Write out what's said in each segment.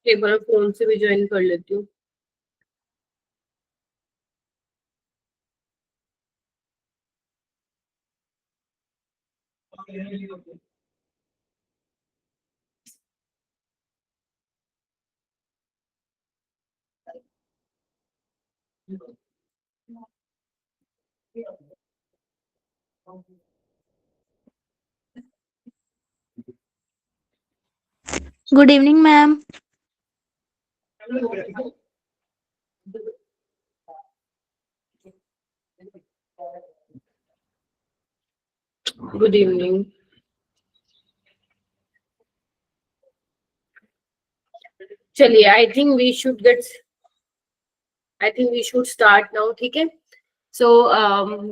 एक बार फोन से भी ज्वाइन कर लेती हूँ। Good evening, ma'am. Good evening. चलिए, I think we should start now. ठीक है। सो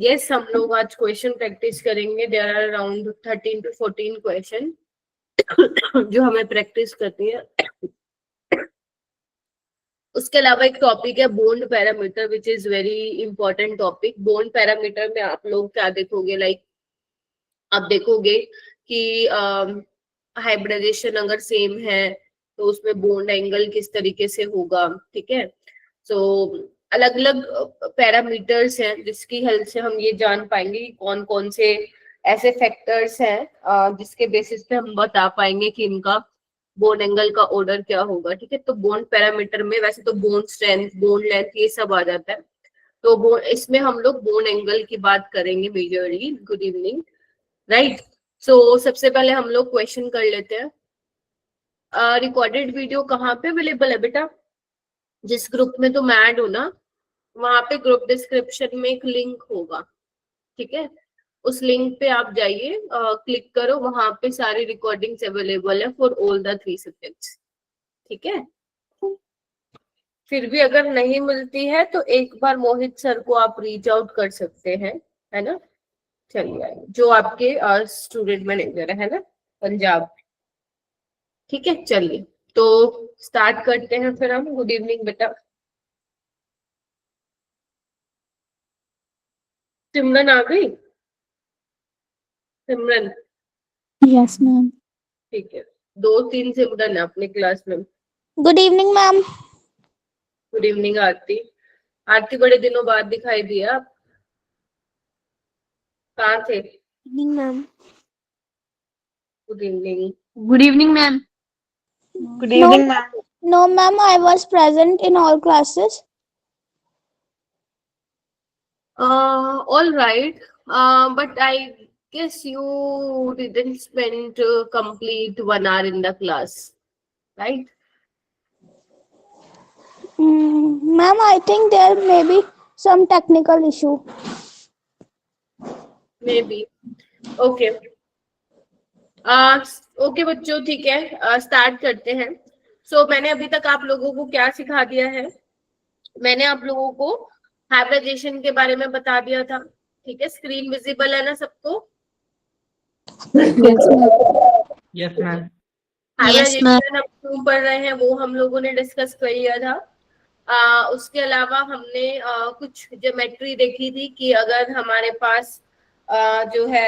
यस, हम लोग आज क्वेश्चन प्रैक्टिस करेंगे। There are around 13 to 14 question जो हमें प्रैक्टिस करनी है। उसके अलावा एक टॉपिक है bond parameter, which is very important topic. Bond parameter में आप लोग क्या देखोगे, लाइक आप देखोगे कि हाइब्रिडाइजेशन अगर सेम है तो उसमें बॉन्ड एंगल किस तरीके से होगा। ठीक है। सो अलग अलग पैरामीटर्स हैं जिसकी हेल्प से हम ये जान पाएंगे कि कौन कौन से ऐसे फैक्टर्स हैं जिसके बेसिस पे हम बता पाएंगे कि इनका बोन एंगल का ऑर्डर क्या होगा। ठीक है। तो बोन पैरामीटर में वैसे तो बोन स्ट्रेंथ, बोन लेंथ, ये सब आ जाता है। तो इसमें हम लोग बोन एंगल की बात करेंगे मेजरली। Good evening. राइट। सो सबसे पहले हम लोग क्वेश्चन कर लेते हैं। रिकॉर्डेड वीडियो कहाँ पे अवेलेबल है बेटा? जिस ग्रुप में तुम ऐड हो ना, वहां पे ग्रुप डिस्क्रिप्शन में एक लिंक होगा। ठीक है। उस लिंक पे आप जाइए, क्लिक करो, वहां पे सारी रिकॉर्डिंग्स अवेलेबल है फॉर ऑल द 3 सब्जेक्ट्स। ठीक है। फिर भी अगर नहीं मिलती है तो एक बार मोहित सर को आप रीच आउट कर सकते हैं, है ना। चलिए, जो आपके स्टूडेंट मैनेजर है ना, पंजाब। ठीक है। चलिए, तो स्टार्ट करते हैं फिर हम। गुड इवनिंग बेटा। सिमरन आ गई? सिमरन? Yes, ma'am. ठीक है। 2-3 सिमरन है अपनी क्लास में। Good evening, ma'am. Good evening Aarti. Aarti, बड़े दिनों बाद दिखाई दिया आप, कहाँ थे? Evening, ma'am. Good evening. Good evening, ma'am. Good No, evening, ma'am. no, ma'am. I was present in all classes. All right. But I guess you didn't spend complete 1 hour in the class, right? Ma'am, I think there may be some technical issue. Maybe. Okay. Okay बच्चों, ठीक है, start करते हैं। सो मैंने अभी तक आप लोगों को क्या सिखा दिया है? मैंने आप लोगों को हाइब्रिडाइजेशन के बारे में बता दिया था। ठीक है। स्क्रीन विजिबल है ना सबको? Yes, ma'am. Yes, ma'am. Hybridisation हम क्यों पढ़ रहे हैं वो हम लोगों ने डिस्कस कर लिया था। उसके अलावा हमने कुछ ज्योमेट्री देखी थी कि अगर हमारे पास जो है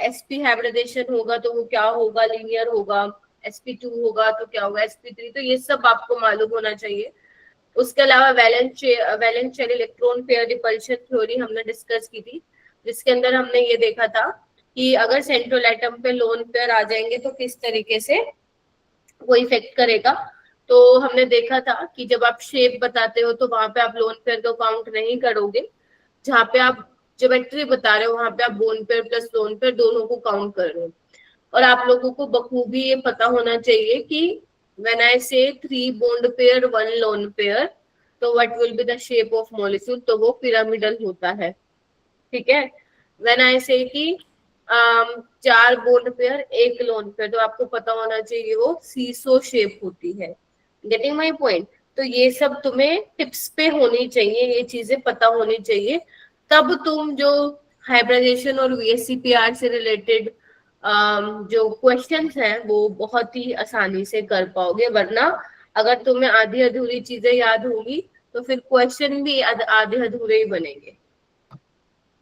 sp हाइब्रिडाइजेशन होगा तो वो क्या होगा, लीनियर होगा। sp2 होगा तो क्या होगा, sp3। तो ये सब आपको मालूम होना चाहिए। उसके अलावा valence shell electron pair repulsion theory हमने डिस्कस की थी, जिसके अंदर हमने ये देखा था कि अगर सेंट्रल एटम पे लोन पेयर आ जाएंगे तो किस तरीके से वो इफेक्ट करेगा। तो हमने देखा था कि जब आप शेप बताते हो तो वहां पे आप लोन पेयर को काउंट नहीं करोगे, जहाँ पे आप ज्योमेट्री बता रहे हो वहां पे आप bone pair plus lone pair दोनों को काउंट कर रहे हो। और आप लोगों को बखूबी ये पता होना चाहिए कि व्हेन आई से 3 बॉन्ड पेयर 1 लोन पेयर, तो what will be the shape of molecule, तो वो पिरामिडल होता है। ठीक है। व्हेन आई से कि 4 बॉन्ड पेयर 1 लोन पेयर, तो आपको पता होना चाहिए वो सीसो शेप होती है। Getting my point? तो ये सब तुम्हें टिप्स पे होनी चाहिए, ये चीजें पता होनी चाहिए, तब तुम जो हाइब्रिडाइजेशन और वीएससीपीआर से रिलेटेड जो क्वेश्चंस हैं वो बहुत ही आसानी से कर पाओगे। वरना अगर तुम्हें आधी अधूरी चीजें याद होंगी तो फिर क्वेश्चन भी आधे अधूरे ही बनेंगे।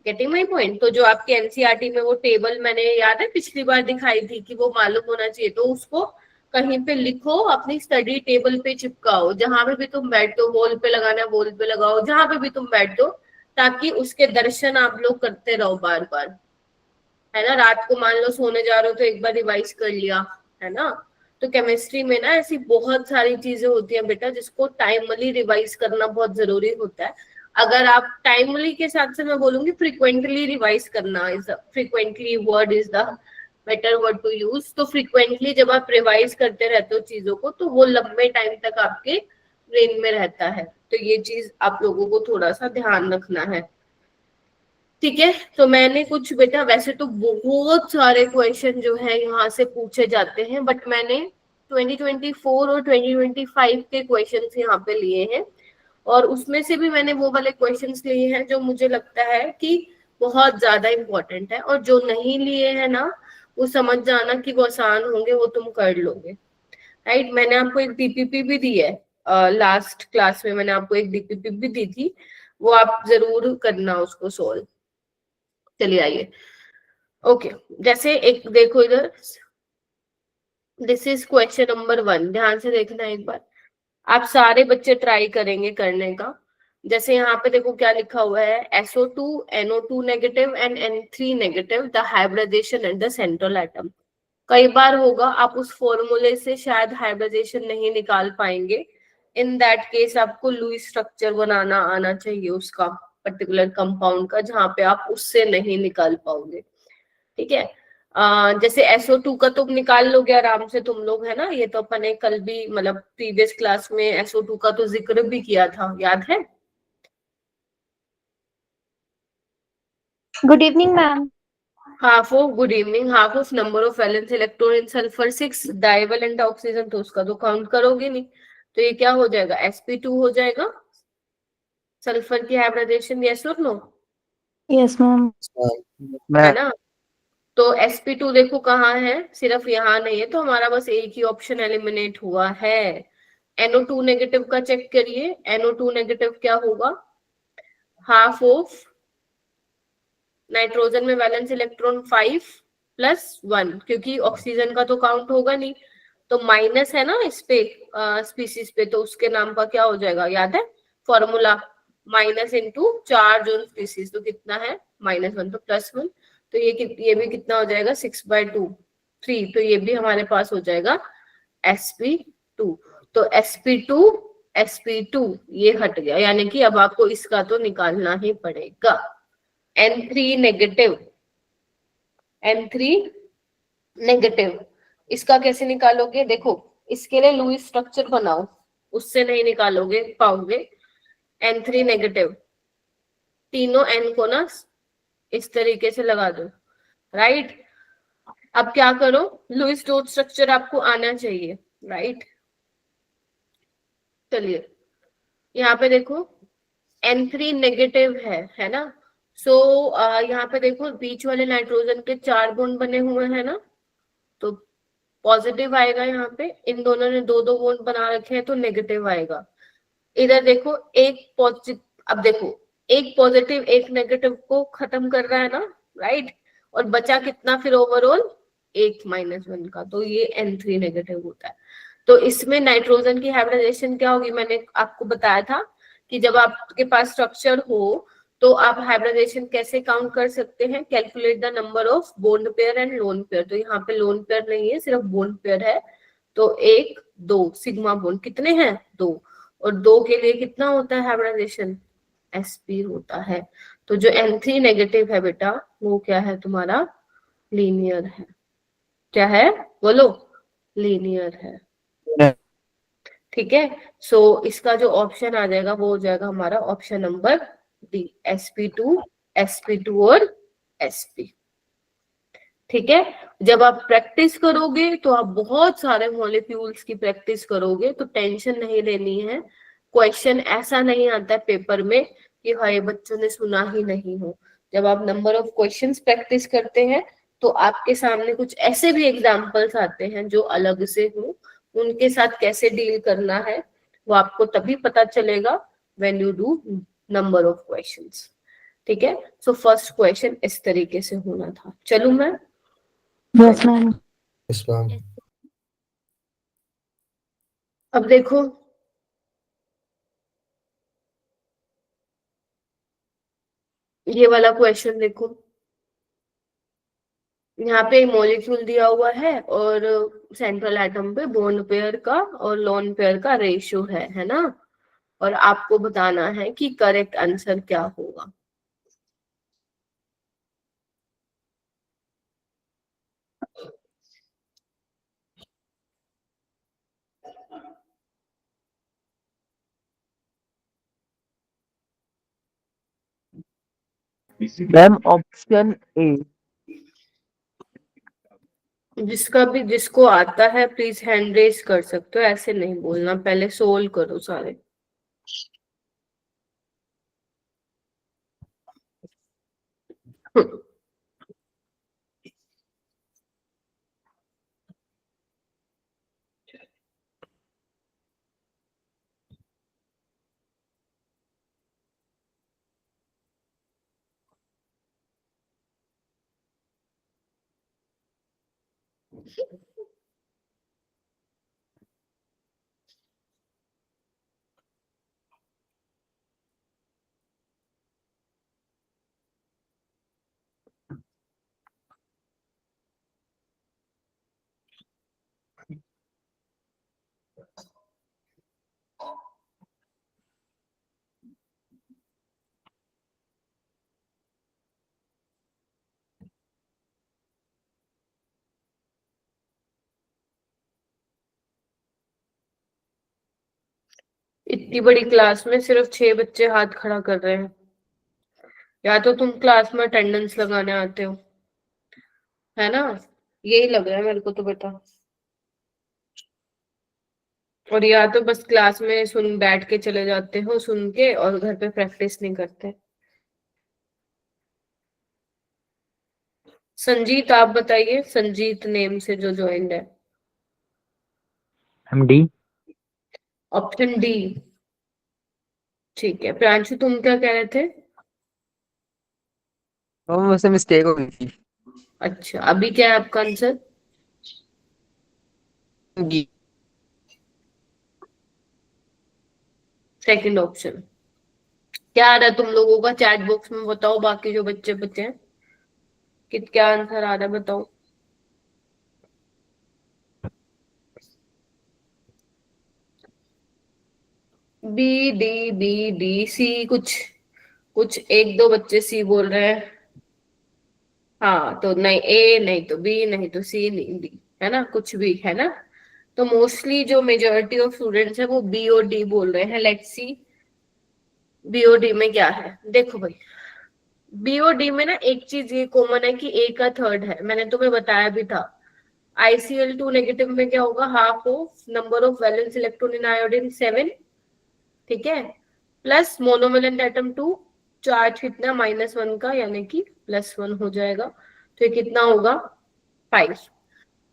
Getting my point? तो जो आपके एनसीईआरटी में वो टेबल मैंने याद है पिछली बार दिखाई थी कि वो मालूम होना चाहिए, तो उसको कहीं पे लिखो, अपनी स्टडी टेबल पे चिपकाओ, जहां पे भी तुम बैठो, वॉल पे लगाना है वॉल पे लगाओ, जहां पे भी तुम बैठो, ताकि उसके दर्शन आप लोग करते रहो बार बार, है ना। रात को मान लो सोने जा रहे हो तो एक बार रिवाइज कर लिया, है ना। तो केमिस्ट्री में ना ऐसी बहुत सारी चीजें होती हैं बेटा जिसको टाइमली रिवाइज करना बहुत जरूरी होता है। अगर आप टाइमली के साथ से मैं बोलूंगी फ्रिक्वेंटली रिवाइज करना, is frequently word is the better word to use. तो फ्रिक्वेंटली जब आप रिवाइज करते रहते हो चीजों को तो वो लंबे टाइम तक आपके ब्रेन में रहता है। तो ये चीज आप लोगों को थोड़ा सा ध्यान रखना है, ठीक है। तो मैंने कुछ बेटा, वैसे तो बहुत सारे क्वेश्चन जो है यहाँ से पूछे जाते हैं, बट मैंने 2024 और 2025 के क्वेश्चंस यहाँ पे लिए हैं, और उसमें से भी मैंने वो वाले क्वेश्चंस लिए हैं जो मुझे लगता है कि बहुत ज्यादा इंपॉर्टेंट है, और जो नहीं लिए हैं ना वो समझ जाना कि वो आसान होंगे, वो तुम कर लोगे, राइट। मैंने आपको एक डीपीपी भी दी है, लास्ट क्लास में मैंने आपको एक डीपीपी भी दी थी, वो आप जरूर करना उसको सोल्व। चलिए आइए, ओके। जैसे एक देखो इधर, दिस इज क्वेश्चन नंबर 1, ध्यान से देखना एक बार, आप सारे बच्चे ट्राई करेंगे करने का। जैसे यहाँ पे देखो क्या लिखा हुआ है, SO2 NO2 negative and N3 negative, the hybridisation at the central atom. कई बार होगा आप उस फॉर्मूले से शायद हाइब्रिडाइजेशन नहीं निकाल पाएंगे, इन दैट केस आपको लुईस स्ट्रक्चर बनाना आना चाहिए उसका पर्टिकुलर कंपाउंड का, जहां पे आप उससे नहीं निकाल पाओगे, ठीक है। जैसे SO2 का तुम निकाल लोगे आराम से तुम लोग, है ना। ये तो अपन ने कल भी मतलब प्रीवियस क्लास में SO2 का तो जिक्र भी किया था, याद है। Good evening, ma'am. Good evening, half of number of valence electron in sulphur 6 divalent oxygen, तो उसका तो काउंट करोगे नहीं, तो ये क्या हो जाएगा, sp2 हो जाएगा। सल्फर की हाइब्रिडाइजेशन, यस और नो? Yes, ma'am. है ना। तो sp2 देखो कहाँ है, सिर्फ यहाँ नहीं है, तो हमारा बस एक ही ऑप्शन एलिमिनेट हुआ है। NO2 नेगेटिव का चेक करिए, NO2 नेगेटिव क्या होगा, हाफ ऑफ नाइट्रोजन में वैलेंस इलेक्ट्रॉन 5 + 1, क्योंकि ऑक्सीजन का तो काउंट होगा नहीं, तो माइनस है ना इस पे स्पीसीज पे, तो उसके नाम का क्या हो जाएगा, याद है formula, minus into charge on species, तो कितना है -1, तो +1, तो ये भी कितना हो जाएगा 6/2 3, तो ये भी हमारे पास हो जाएगा sp2। तो sp2 ये हट गया, यानी कि अब आपको इसका तो निकालना ही पड़ेगा। N3 नेगेटिव, इसका कैसे निकालोगे, देखो इसके लिए लुईस स्ट्रक्चर बनाओ, उससे नहीं निकालोगे पाओगे। N3 नेगेटिव, तीनों N को ना इस तरीके से लगा दो, राइट। अब क्या करो, लुईस डॉट स्ट्रक्चर आपको आना चाहिए, राइट। चलिए यहाँ पे देखो N3 नेगेटिव है ना। सो यहाँ पे देखो बीच वाले नाइट्रोजन के 4 बॉन्ड बने हुए हैं ना, तो पॉजिटिव आएगा, यहाँ पे इन दोनों ने 2-2 बॉन्ड बना रखे हैं तो नेगेटिव आएगा। इधर देखो एक पॉजिटिव, अब देखो एक पॉजिटिव एक नेगेटिव को खत्म कर रहा है ना, राइट, और बचा कितना फिर ओवरऑल, एक -1 का, तो ये N3 नेगेटिव होता है। तो इसमें नाइट्रोजन की हाइब्रिडाइजेशन क्या होगी, मैंने आपको बताया था कि जब आपके पास स्ट्रक्चर हो तो आप हाइब्रिडाइजेशन कैसे काउंट कर सकते हैं, calculate the number of bond pair and lone pair. तो यहाँ पे लोन पेयर नहीं है, सिर्फ बॉन्ड पेयर है, तो 1 2 सिग्मा बॉन्ड कितने हैं 2, और 2 के लिए कितना होता है हाइब्रिडाइजेशन, sp होता है। तो जो N3 नेगेटिव है बेटा वो क्या है तुम्हारा, लीनियर है। क्या है बोलो, लीनियर है, ठीक है। सो इसका जो ऑप्शन आ जाएगा वो हो जाएगा हमारा ऑप्शन नंबर डी, sp2 और sp, ठीक है। जब आप प्रैक्टिस करोगे तो आप बहुत सारे मॉलिक्यूल्स की प्रैक्टिस करोगे, तो टेंशन नहीं लेनी है। क्वेश्चन ऐसा नहीं आता है पेपर में कि हाय बच्चों ने सुना ही नहीं हो। जब आप नंबर ऑफ क्वेश्चंस प्रैक्टिस करते हैं तो आपके सामने कुछ ऐसे भी एग्जांपल्स आते हैं जो अलग से हो, उनके साथ कैसे डील करना है वो आपको तभी पता चलेगा when you do number of questions. ठीक है, सो फर्स्ट क्वेश्चन इस तरीके से होना था। चलूं मैं? Yes, ma'am. Yes, ma'am. अब देखो, ये वाला क्वेश्चन देखो, यहाँ पे मॉलिक्यूल दिया हुआ है और सेंट्रल एटम पे बॉन्ड पेयर का और लोन पेयर का रेशियो है ना, और आपको बताना है कि करेक्ट आंसर क्या होगा। Ma'am option A. जिसको आता है प्लीज हैंड रेज कर सकते हो, ऐसे नहीं बोलना, पहले सोल्व करो सारे। इतनी बड़ी क्लास में सिर्फ 6 बच्चे हाथ खड़ा कर रहे हैं, या तो तुम क्लास में अटेंडेंस लगाने आते हो, है ना? यही लग रहा है मेरे को तो बेटा। और या तो बस क्लास में सुन बैठ के चले जाते हो सुन के, और घर पे प्रैक्टिस नहीं करते। संजीत आप बताइए, संजीत नेम से जो ज्वाइंड है। डी। Option D. ठीक है, प्रांशु तुम क्या कह रहे थे? वैसे मिस्टेक हो गई थी। अच्छा, अभी क्या है आपका आंसर? डी। Second option. क्या आ रहा है तुम लोगों का? चैट बॉक्स में बताओ, बाकी जो बच्चे बचे हैं कि क्या आंसर आ रहा है, बताओ। B D B D C, कुछ कुछ एक दो बच्चे सी बोल रहे हैं। हाँ, तो नहीं ए, नहीं तो बी, नहीं तो सी, नहीं डी, है ना? कुछ भी है ना? तो मोस्टली जो मेजोरिटी ऑफ स्टूडेंट्स है वो बी और डी बोल रहे हैं। लेट्स सी बी और डी में क्या है। देखो भाई, बी और डी में ना एक चीज ये कॉमन है कि ए का थर्ड है, मैंने तुम्हें बताया भी था। ICl2 नेगेटिव में क्या होगा? Half of number of valence electron in iodine 7, ठीक है, प्लस मोनोवेलेंट एटम 2, चार्ज कितना? -1 का, यानी कि +1 हो जाएगा। तो ये कितना होगा? 5।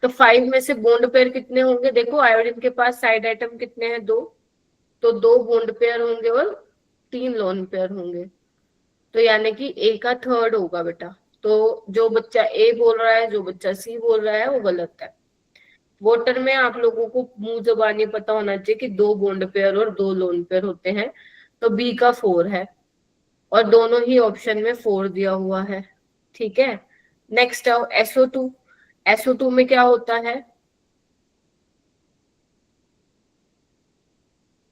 तो 5 में से बॉन्ड पेयर कितने होंगे? देखो आयोडीन के पास साइड एटम कितने हैं? 2, तो 2 बॉन्ड पेयर होंगे और 3 लोन पेयर होंगे। तो यानी कि ए का थर्ड होगा बेटा। तो जो बच्चा ए बोल रहा है, जो बच्चा सी बोल रहा है, वो गलत है। वाटर में आप लोगों को मुंह जबानी पता होना चाहिए कि 2 बॉन्ड पेयर और 2 लोन पेयर होते हैं। तो बी का 4 है, और दोनों ही ऑप्शन में 4 दिया हुआ है। ठीक है, नेक्स्ट आओ SO2। SO2 में क्या होता है?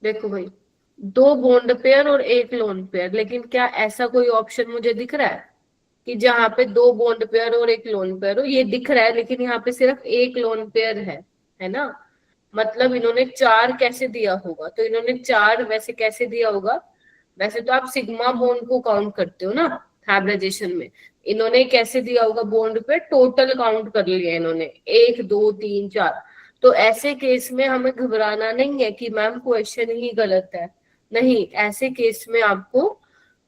देखो भाई, 2 बॉन्ड पेयर और 1 लोन पेयर, लेकिन क्या ऐसा कोई ऑप्शन मुझे दिख रहा है कि जहां पे 2 बॉन्ड पेयर और 1 लोन पेयर हो? ये दिख रहा है, लेकिन यहाँ पे सिर्फ 1 लोन पेयर है ना? मतलब इन्होंने 4 कैसे दिया होगा? तो इन्होंने 4 वैसे कैसे दिया होगा? वैसे तो आप सिग्मा बॉन्ड को काउंट करते हो ना हाइब्रिडाइजेशन में, इन्होंने कैसे दिया होगा? बॉन्ड पे टोटल काउंट कर लिया इन्होंने, 1 2 3 4। तो ऐसे केस में हमें घबराना नहीं है कि मैम क्वेश्चन ही गलत है। नहीं, ऐसे केस में आपको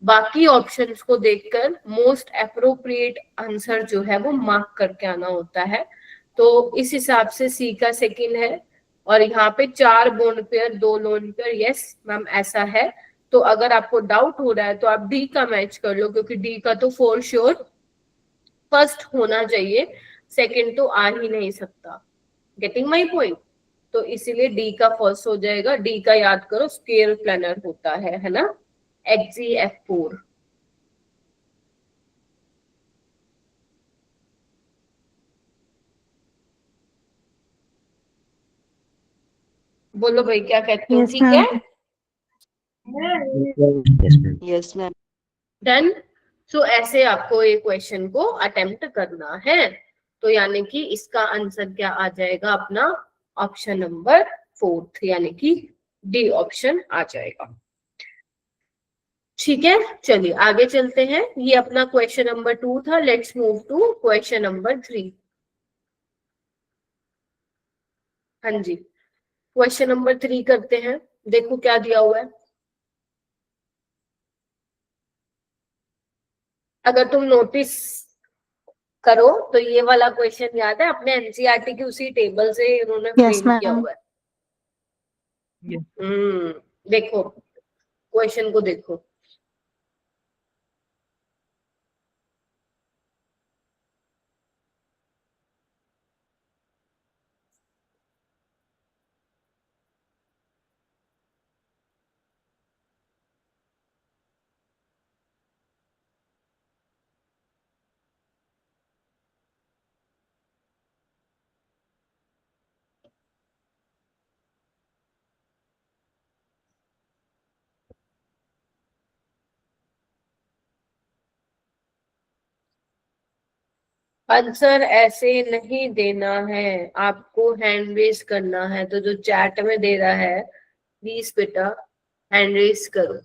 बाकी ऑप्शंस को देखकर मोस्ट अप्रोप्रिएट आंसर जो है वो मार्क करके आना होता है। तो इस हिसाब से सी का सेकंड है, और यहाँ पे 4 bond pair 2 lone pair, yes ma'am ऐसा है। तो अगर आपको डाउट हो रहा है तो आप डी का मैच कर लो, क्योंकि डी का तो फॉर श्योर फर्स्ट होना चाहिए, सेकंड तो आ ही नहीं सकता। Getting my point? तो इसीलिए डी का फर्स्ट हो जाएगा। डी का याद करो, स्क्वायर प्लानर होता है ना, XGF4। बोलो भाई क्या कहते हो? Yes, ठीक है, ma'am. Yes, ma'am. डन। सो ऐसे आपको ये क्वेश्चन को अटेम्प्ट करना है। तो यानी कि इसका आंसर क्या आ जाएगा अपना? ऑप्शन नंबर 4, यानी कि डी ऑप्शन आ जाएगा। ठीक है, चलिए आगे चलते हैं। ये अपना क्वेश्चन नंबर 2 था। Let's move to question number 3। हाँ जी, क्वेश्चन नंबर 3 करते हैं। देखो क्या दिया हुआ है। अगर तुम नोटिस करो तो ये वाला क्वेश्चन याद है, अपने एनसीईआरटी की उसी टेबल से इन्होंने Yes, फ्रेम किया ma'am. हुआ है। देखो क्वेश्चन को देखो। आंसर ऐसे नहीं देना है, आपको हैंड रेस करना है। तो जो चैट में दे रहा है प्लीज बेटा हैंड रेस करो।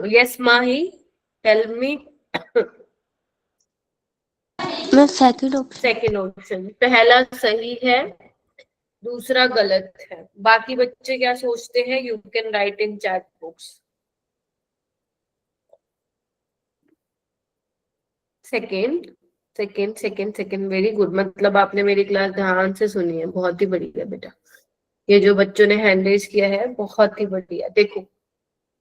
यस माही, टेल मी। मैं सेकंड ऑप्शन. सेकंड ऑप्शन पहला सही है, दूसरा गलत है। बाकी बच्चे क्या सोचते हैं? You can write in chat box. Second, second, second, second, very good. मतलब आपने मेरी क्लास ध्यान से सुनी है, बहुत ही बढ़िया बेटा। ये जो बच्चों ने हैंड रेज किया है बहुत ही बढ़िया। देखो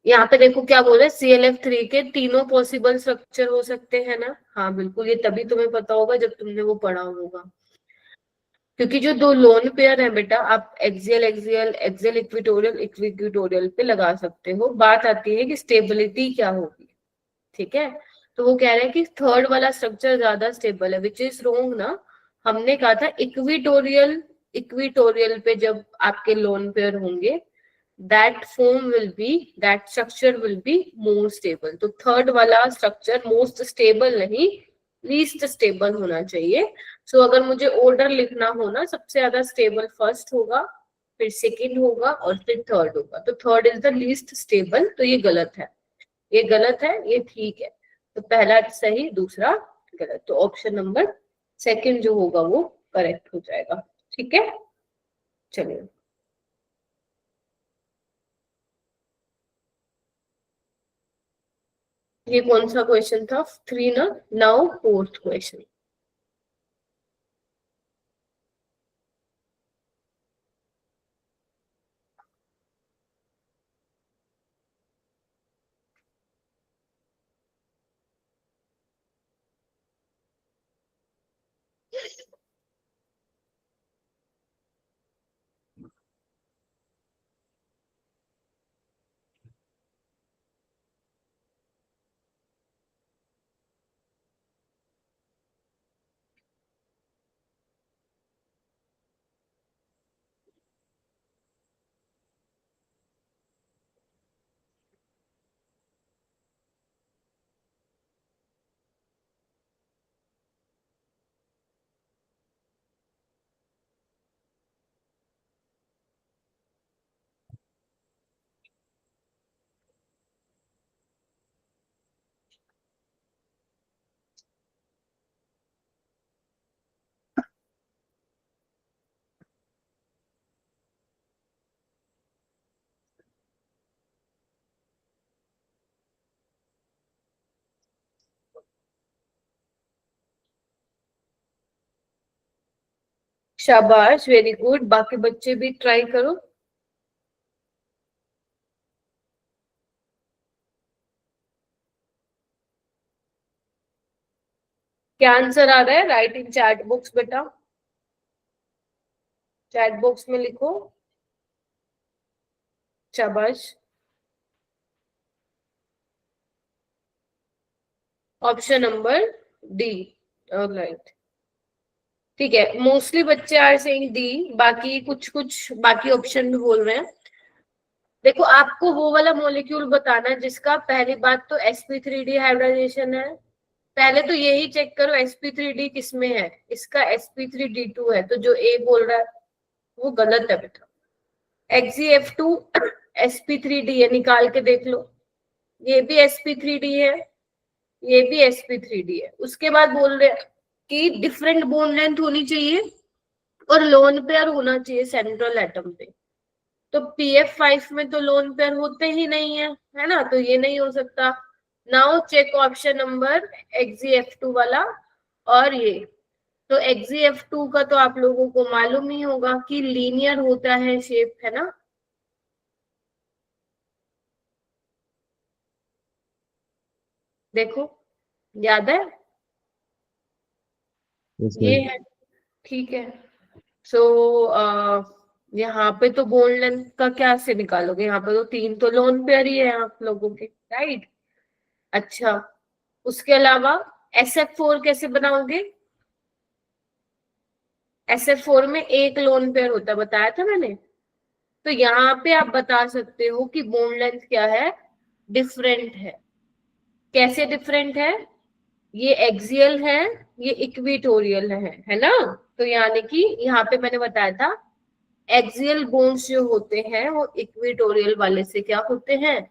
यहाँ पे देखो क्या बोल रहे हैं, ClF3 के तीनों पॉसिबल स्ट्रक्चर हो सकते हैं ना। हाँ बिल्कुल, ये तभी तुम्हें पता होगा जब तुमने वो पढ़ा होगा। क्योंकि जो दो लोन पेयर है बेटा, आप axial axial, axial equatorial equatorial पे लगा सकते हो। बात आती है कि स्टेबिलिटी क्या होगी। ठीक है, तो वो कह रहे हैं कि थर्ड वाला स्ट्रक्चर ज्यादा स्टेबल है, विच इज रोंग ना। हमने कहा था इक्विटोरियल, इक्विटोरियल पे जब आपके लोन पेयर होंगे that form will be, that structure will be more stable। तो थर्ड वाला स्ट्रक्चर मोस्ट स्टेबल नहीं, लीस्ट स्टेबल होना चाहिए। सो अगर मुझे ऑर्डर लिखना हो ना, सबसे ज्यादा स्टेबल फर्स्ट होगा, फिर सेकंड होगा और फिर थर्ड होगा। तो third is the least stable. तो ये गलत है, ये गलत है, ये ठीक है। तो पहला सही, दूसरा गलत। तो ऑप्शन नंबर सेकंड जो होगा वो करेक्ट हो जाएगा। ठीक है, चलिए। ये कौन सा क्वेश्चन था? 3 ना। Now fourth question. शाबाश, वेरी गुड। बाकी बच्चे भी ट्राई करो। क्या आंसर आ रहा है? राइट इन चैट बॉक्स बेटा, चैट बॉक्स में लिखो। शाबाश। Option number D. ऑलराइट, ठीक है। मोस्टली बच्चे आर सेइंग डी, बाकी कुछ कुछ बाकी ऑप्शन भी बोल रहे हैं। देखो, आपको वो वाला मॉलिक्यूल बताना है जिसका पहली बात तो sp3d हाइब्रिडाइजेशन है। पहले तो यही चेक करो sp3d किसमें है। इसका sp3d2 है, तो जो ए बोल रहा है वो गलत है बेटा। xgf2 sp3d है, निकाल के देख लो। ये भी sp3d है, ये भी sp3d है। उसके बाद बोल रहे हैं कि डिफरेंट बोन लेंथ होनी चाहिए और लोन पेयर होना चाहिए सेंट्रल एटम पे। तो pf5 में तो लोन पेयर होते ही नहीं है ना, तो ये नहीं हो सकता। Now check option number xgf2 वाला। और ये तो xgf2 का तो आप लोगों को मालूम ही होगा कि लीनियर होता है शेप, है ना। देखो, याद है? Yes, ये ma'am. है, ठीक है। सो यहाँ पे तो बोन लेंथ का क्या से निकालोगे? यहाँ पे तो 3 तो लोन पेयर ही है आप लोगों के, राइट। अच्छा, उसके अलावा SF4 कैसे बनाओगे? SF4 में एक लोन पेयर होता है, बताया था मैंने। तो यहाँ पे आप बता सकते हो कि बोन लेंथ क्या है, डिफरेंट है। कैसे डिफरेंट है? ये एक्सियल है, ये इक्विटोरियल है ना। तो यानी कि यहाँ पे मैंने बताया था एक्सियल बोन्स जो होते हैं वो इक्विटोरियल वाले से क्या होते हैं?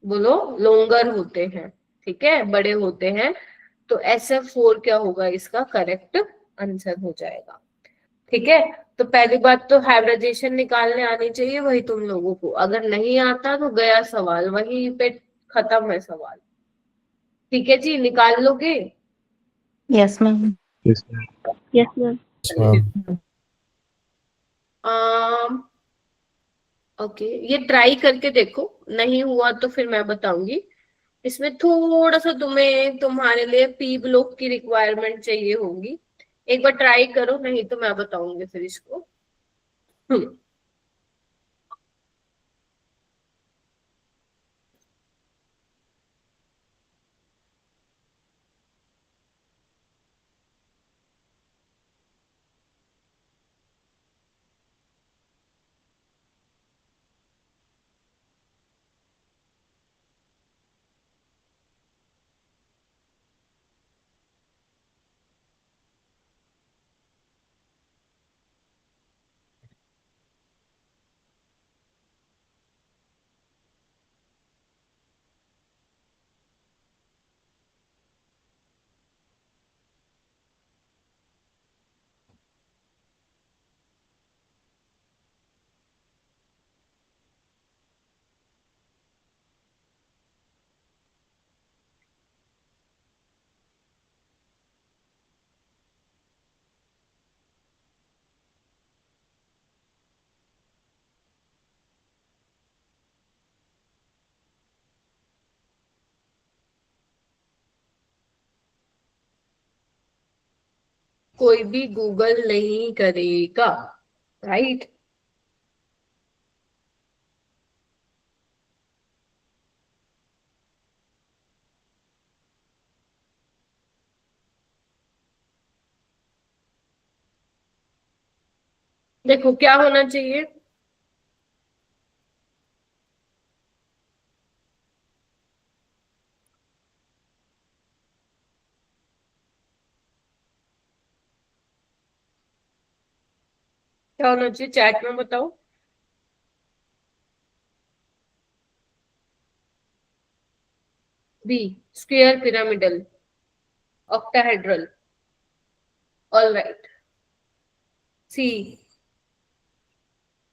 बोलो, लोंगर होते हैं, ठीक है, बड़े होते हैं। तो SF4 क्या होगा? इसका करेक्ट आंसर हो जाएगा, ठीक है। तो पहली बात तो हाइब्रिडाइजेशन निकालने आनी चाहिए, वही तुम लोगों को। अगर नहीं आता तो गया सवाल, वहीं पे खत्म है सवाल। ठीक है जी, निकाल लोगे? Yes, ma'am. Yes, ma'am. Yes, ma'am. Yes, ma'am. Okay, ये ट्राई करके देखो, नहीं हुआ तो फिर मैं बताऊंगी। इसमें थोड़ा सा तुम्हें तुम्हारे लिए पी ब्लॉक की रिक्वायरमेंट चाहिए होगी। एक बार ट्राई करो, नहीं तो मैं बताऊंगी फिर इसको। हम्म, कोई भी गूगल नहीं करेगा, राइट। देखो क्या होना चाहिए, क्या होना चाहिए चैट में बताओ। B, square pyramidal, octahedral. Alright. C,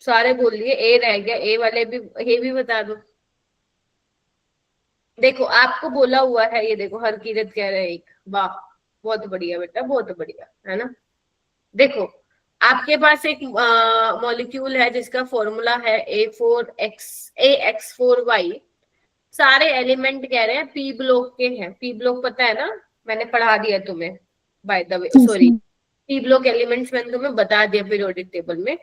सारे बोल लिए, ए रह गया, ए वाले भी, ए भी बता दो। देखो आपको बोला हुआ है, ये देखो हर कीरत कह रहे हैं एक। वाह, बहुत बढ़िया बेटा, बहुत बढ़िया, है ना। देखो आपके पास एक मॉलिक्यूल है जिसका फॉर्मूला है AX4Y। सारे एलिमेंट कह रहे हैं पी ब्लॉक के हैं। पी ब्लॉक पता है ना, मैंने पढ़ा दिया तुम्हें, by the way Yes, sorry, ma'am. P block elements मैंने तुम्हें बता दिया पीरियोडिक टेबल में।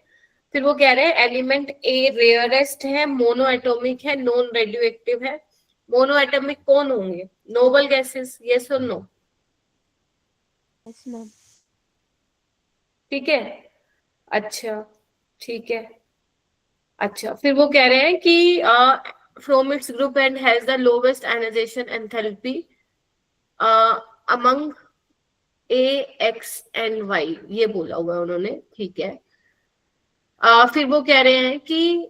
फिर वो कह रहे हैं एलिमेंट ए रेयरेस्ट है, मोनो एटॉमिक है, नॉन रेडियो एक्टिव है। मोनो एटॉमिक कौन होंगे? नोबल गैसेस, यस और नो? Yes, ma'am. ठीक है, अच्छा ठीक है। अच्छा फिर वो कह रहे हैं कि from its group and has the lowest ionisation enthalpy among A X and Y, ये बोला हुआ है उन्होंने, ठीक है। फिर वो कह रहे हैं कि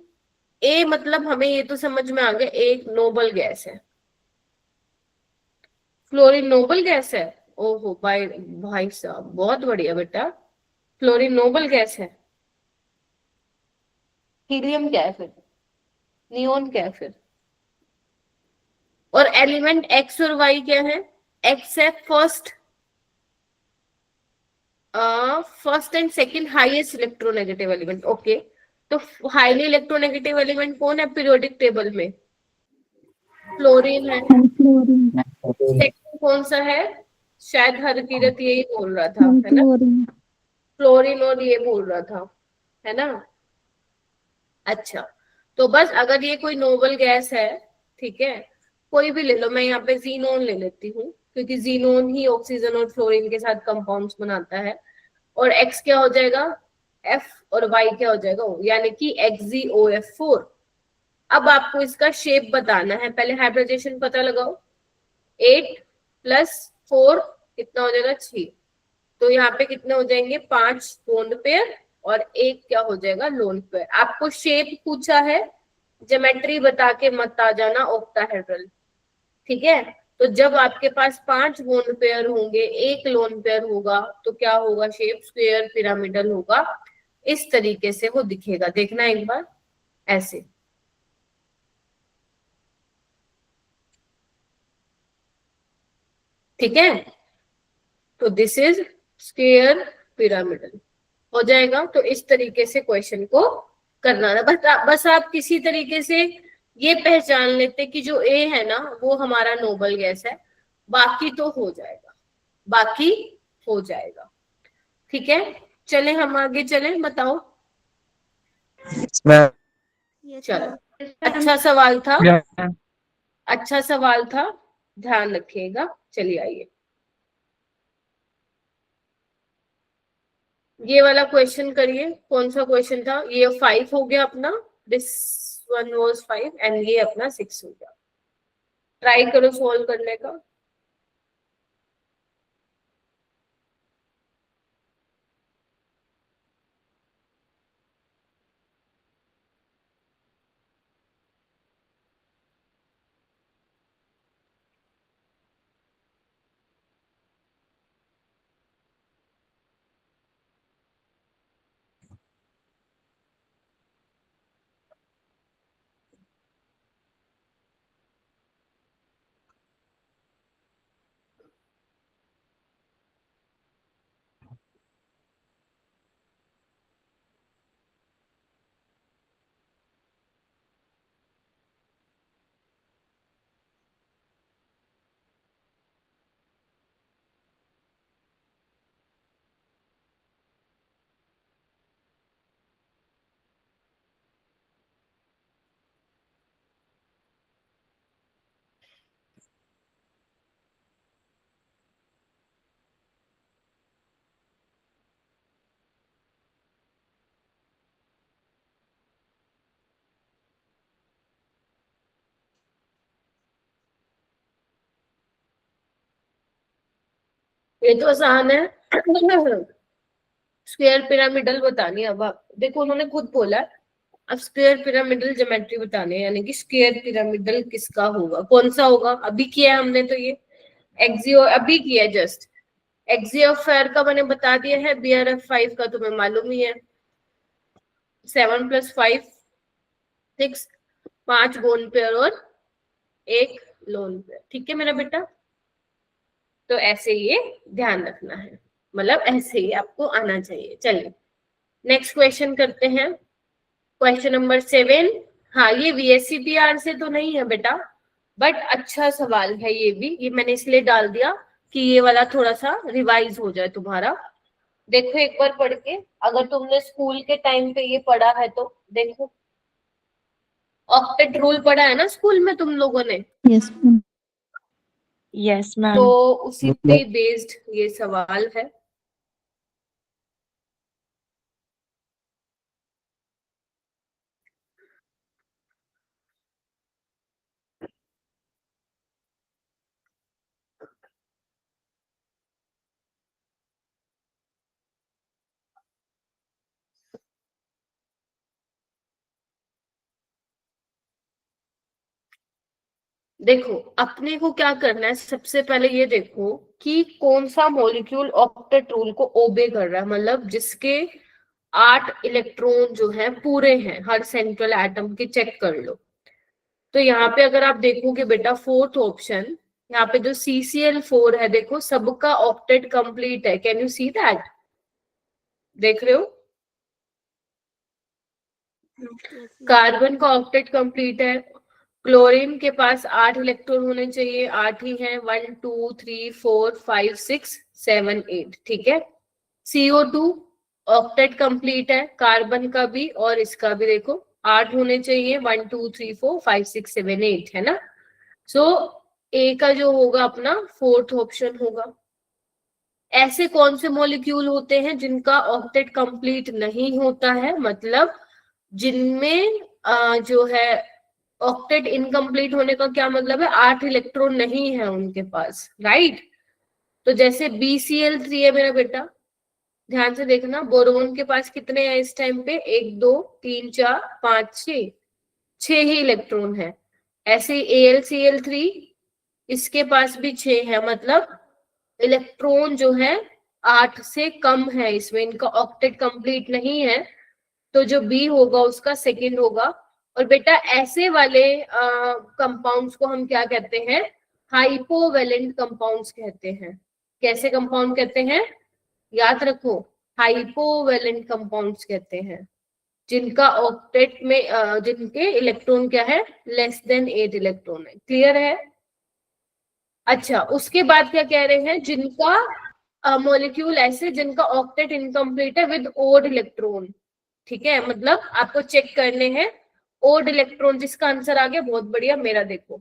ए मतलब हमें ये तो समझ में आ गया एक नोबल गैस है। फ्लोरीन नोबल गैस है? ओहो भाई, भाई साहब बहुत बढ़िया बेटा, फ्लोरीन नोबल गैस है। हीलियम क्या है फिर? नियोन क्या है फिर? और एलिमेंट एक्स और वाई क्या है? एक्स है first and second highest electronegative element. Okay, तो हाईली इलेक्ट्रोनेगेटिव एलिमेंट कौन है पीरियोडिक टेबल में? फ्लोरीन है। And chlorine. सेकंड कौन सा है? शायद हरकीरत यही बोल रहा था, And है ना? chlorine. फ्लोरीन और ये बोल रहा था, है ना? अच्छा, तो बस अगर ये कोई नोबल गैस है, ठीक है, कोई भी ले लो, मैं यहाँ पे जीनोन ले लेती हूँ क्योंकि जीनोन ही ऑक्सीजन और फ्लोरीन के साथ कंपाउंड्स बनाता है। और एक्स क्या हो जाएगा? एफ, और वाई क्या हो जाएगा? O, यानी कि XgOF4। अब आपको इसका शेप बताना है, पहले हाइब्रिडाइजेशन पता लगाओ। 8 + 4 कितना हो जाएगा? 6। तो यहाँ पे कितने हो जाएंगे? 5 बॉन्ड पेयर और एक क्या हो जाएगा? Lone pair. आपको शेप पूछा है, ज्योमेट्री बता के मत आ जाना ऑक्टाहेड्रल, ठीक है? तो जब आपके पास 5 बॉन्ड पेयर होंगे, एक लोन पेयर होगा, तो क्या होगा? शेप स्क्वायर पिरामिडल होगा। इस तरीके से वो दिखेगा, देखना एक बार ऐसे। ठीक है, तो दिस इज स्क्वायर पिरामिडल हो जाएगा। तो इस तरीके से क्वेश्चन को करना है। बस आप किसी तरीके से ये पहचान लेते कि जो ए है ना वो हमारा नोबल गैस है, बाकी तो हो जाएगा, बाकी हो जाएगा। ठीक है, चले हम आगे चले, बताओ। Yes, ma'am. Yes, चलो, ma'am. अच्छा सवाल था, Yeah. अच्छा सवाल था, ध्यान रखिएगा। चलिए आइए, ये वाला क्वेश्चन करिए। कौन सा क्वेश्चन था ये? 5 हो गया अपना, दिस वन वाज 5 एंड ये अपना 6 हो गया। ट्राई करो सॉल्व करने का। ये तो आसान है। स्क्वायर पिरामिडल बतानी है। अब आप देखो, उन्होंने खुद बोला अब स्क्वायर पिरामिडल ज्योमेट्री बतानी है, यानी कि स्क्वायर पिरामिडल किसका होगा, कौन सा होगा। अभी किया है हमने तो ये एक्सियो, अभी किया है जस्ट। एक्सियोफेयर का मैंने बता दिया है, BRF5 का तुम्हें मालूम ही है। 7 + 5 6, 5 बोन पेयर और एक लोन पेयर। ठीक है मेरा बेटा, तो ऐसे ये ध्यान रखना है। मतलब ऐसे ही आपको आना चाहिए। चलिए नेक्स्ट क्वेश्चन करते हैं, क्वेश्चन नंबर 7। हाँ, ये VSCPR से तो नहीं है बेटा, बट अच्छा सवाल है ये भी, ये मैंने इसलिए डाल दिया कि ये वाला थोड़ा सा रिवाइज हो जाए तुम्हारा। देखो एक बार पढ़ के, अगर तुमने स्कूल के टाइम पे ये पढ़ा है तो देखो, ऑक्टेट रूल पढ़ा है ना स्कूल में तुम लोगों ने, Yes, ma'am. Yes, तो ma'am. उसी पे बेस्ड ये सवाल है। देखो अपने को क्या करना है, सबसे पहले ये देखो कि कौन सा मॉलिक्यूल ऑक्टेट रूल को ओबे कर रहा है, मतलब जिसके 8 इलेक्ट्रॉन जो है पूरे हैं हर सेंट्रल एटम के, चेक कर लो। तो यहाँ पे अगर आप देखोगे बेटा, फोर्थ ऑप्शन, यहाँ पे जो CCl4 है, देखो सबका ऑक्टेट कंप्लीट है। Can you see that? देख रहे हो? कार्बन का ऑक्टेट कंप्लीट है। क्लोरीन के पास 8 इलेक्ट्रॉन होने चाहिए, 8 ही हैं, 1 2 3 4 5 6 7 8, ठीक है। CO2 ऑक्टेट कंप्लीट है, कार्बन का भी और इसका भी, देखो 8 होने चाहिए, 1 2 3 4 5 6 7 8, है ना। सो ए का जो होगा अपना फोर्थ ऑप्शन होगा। ऐसे कौन से मॉलिक्यूल होते हैं जिनका ऑक्टेट कंप्लीट नहीं होता है, मतलब जिनमें जो है ऑक्टेट इनकम्प्लीट होने का क्या मतलब है, 8 इलेक्ट्रॉन नहीं है उनके पास, राइट। तो जैसे BCl3 है मेरा बेटा, ध्यान से देखना, बोरोन के पास कितने हैं इस टाइम पे, 1 2 3 4 5 6, 6 ही इलेक्ट्रॉन है। ऐसे AlCl3, इसके पास भी 6 है, मतलब इलेक्ट्रॉन जो है 8 से कम है इसमें, इनका ऑक्टेट कंप्लीट नहीं है। तो जो बी होगा उसका सेकंड होगा। और बेटा ऐसे वाले कंपाउंड्स को हम क्या कहते हैं, हाइपोवेलेंट कंपाउंड्स कहते हैं। कैसे कंपाउंड कहते हैं, याद रखो, हाइपोवेलेंट कंपाउंड्स कहते हैं, जिनका ऑक्टेट में जिनके इलेक्ट्रॉन क्या है, लेस देन 8 इलेक्ट्रॉन है। क्लियर है? अच्छा, उसके बाद क्या कह रहे हैं, जिनका मॉलिक्यूल ऐसे जिनका ऑक्टेट इनकम्प्लीट है विद ओड इलेक्ट्रॉन, ठीक है, मतलब आपको चेक करने हैं ओड इलेक्ट्रॉन। जिसका आंसर आ गया बहुत बढ़िया, मेरा देखो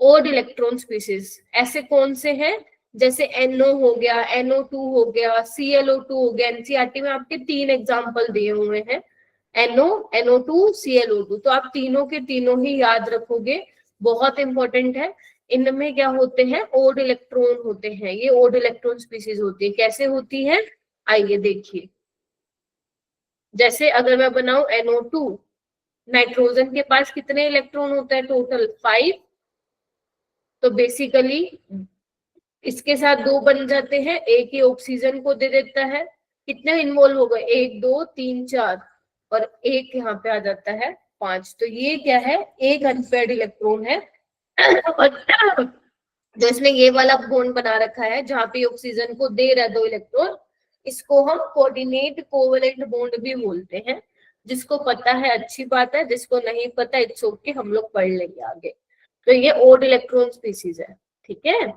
ओड इलेक्ट्रॉन स्पीसीज ऐसे कौन से हैं, जैसे NO हो गया, NO2 हो गया, ClO2 हो गया। NCERT में आपके 3 एग्जाम्पल दिए हुए हैं, NO, NO2, ClO2, तो आप तीनों के तीनों ही याद रखोगे, बहुत इंपॉर्टेंट है। इनमें क्या होते हैं, ओड इलेक्ट्रॉन होते हैं, ये ओड इलेक्ट्रॉन स्पीसीज होती है। कैसे होती है, आइए देखिए। जैसे अगर मैं बनाऊं NO2, नाइट्रोजन के पास कितने इलेक्ट्रॉन होते हैं, टोटल 5, तो बेसिकली इसके साथ 2 बन जाते हैं, एक ही ऑक्सीजन को दे देता है। कितने इन्वॉल्व हो गए, 1 2 3 4, और एक यहाँ पे आ जाता है 5। तो ये क्या है, एक अनपेयर्ड इलेक्ट्रॉन है। और जो इसने ये वाला बॉन्ड बना रखा है जहाँ पे ऑक्सीजन को दे रहा है 2 इलेक्ट्रॉन, इसको हम कोऑर्डिनेट कोवेलेंट बॉन्ड भी बोलते हैं। जिसको पता है अच्छी बात है, जिसको नहीं पता इट्स ओके, हम लोग पढ़ लेंगे आगे। तो ये ओड इलेक्ट्रॉन स्पीसीज है, ठीक है।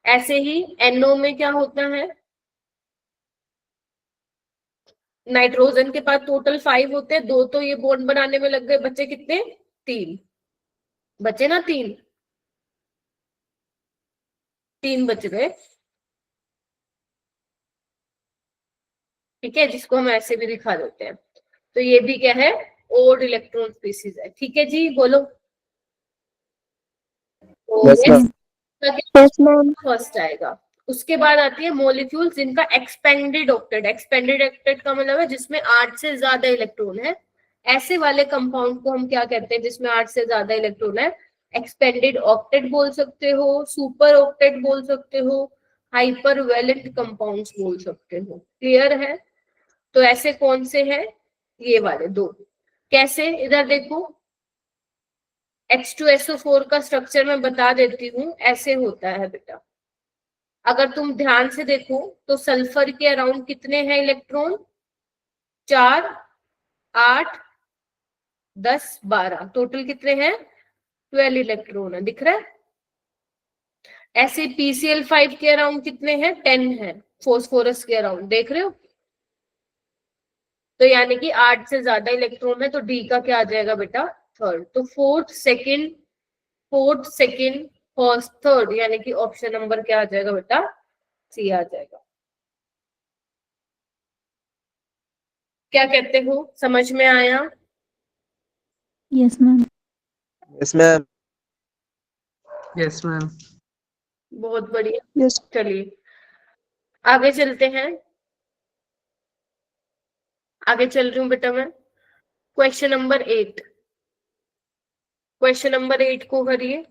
ऐसे ही NO में क्या होता है, नाइट्रोजन के पास टोटल 5 होते हैं, 2 तो ये बॉन्ड बनाने में लग गए, बचे कितने, 3 बचे ना, 3 बच गए, ठीक है, जिसको हम ऐसे भी दिखा देते हैं। तो ये भी क्या है, ओड इलेक्ट्रॉन स्पीसीज है, ठीक है जी, बोलो। तो Yes, ma'am. Yes, ma'am. First आएगा। उसके बाद आती है मॉलिक्यूल्स जिनका एक्सपेंडेड ऑक्टेट। एक्सपेंडेड ऑक्टेट का मतलब है जिसमें 8 से ज्यादा इलेक्ट्रॉन है। ऐसे वाले कंपाउंड को हम क्या कहते हैं, जिसमें 8 से ज्यादा इलेक्ट्रॉन है, एक्सपेंडेड ऑक्टेट बोल सकते हो, सुपर ऑक्टेट बोल सकते हो, हाइपर वैलेंट कंपाउंड्स बोल सकते हो। क्लियर है? तो ऐसे कौन से हैं, ये वाले 2। कैसे, इधर देखो, H2SO4 का स्ट्रक्चर मैं बता देती हूँ, ऐसे होता है बेटा। अगर तुम ध्यान से देखो तो सल्फर के अराउंड कितने हैं इलेक्ट्रॉन? 4, 8, 10, 12, टोटल कितने हैं? 12 इलेक्ट्रॉन है, दिख रहा है? ऐसे PCl5 के अराउंड कितने हैं? 10 है, फोस्फोरस के अराउंड, देख रहे हो? तो यानी कि 8 से ज्यादा इलेक्ट्रॉन है, तो डी का क्या आ जाएगा बेटा? थर्ड। तो फोर्थ, सेकंड, फर्स्ट, थर्ड, यानी कि ऑप्शन नंबर क्या आ जाएगा बेटा? सी आ जाएगा। क्या कहते हो, समझ में आया? Yes, ma'am. Yes, ma'am. Yes, ma'am. बहुत बढ़िया। Yes. चलिए आगे चलते हैं। आगे चल रही हूँ बेटा मैं। क्वेश्चन नंबर 8, क्वेश्चन नंबर 8 को करिए।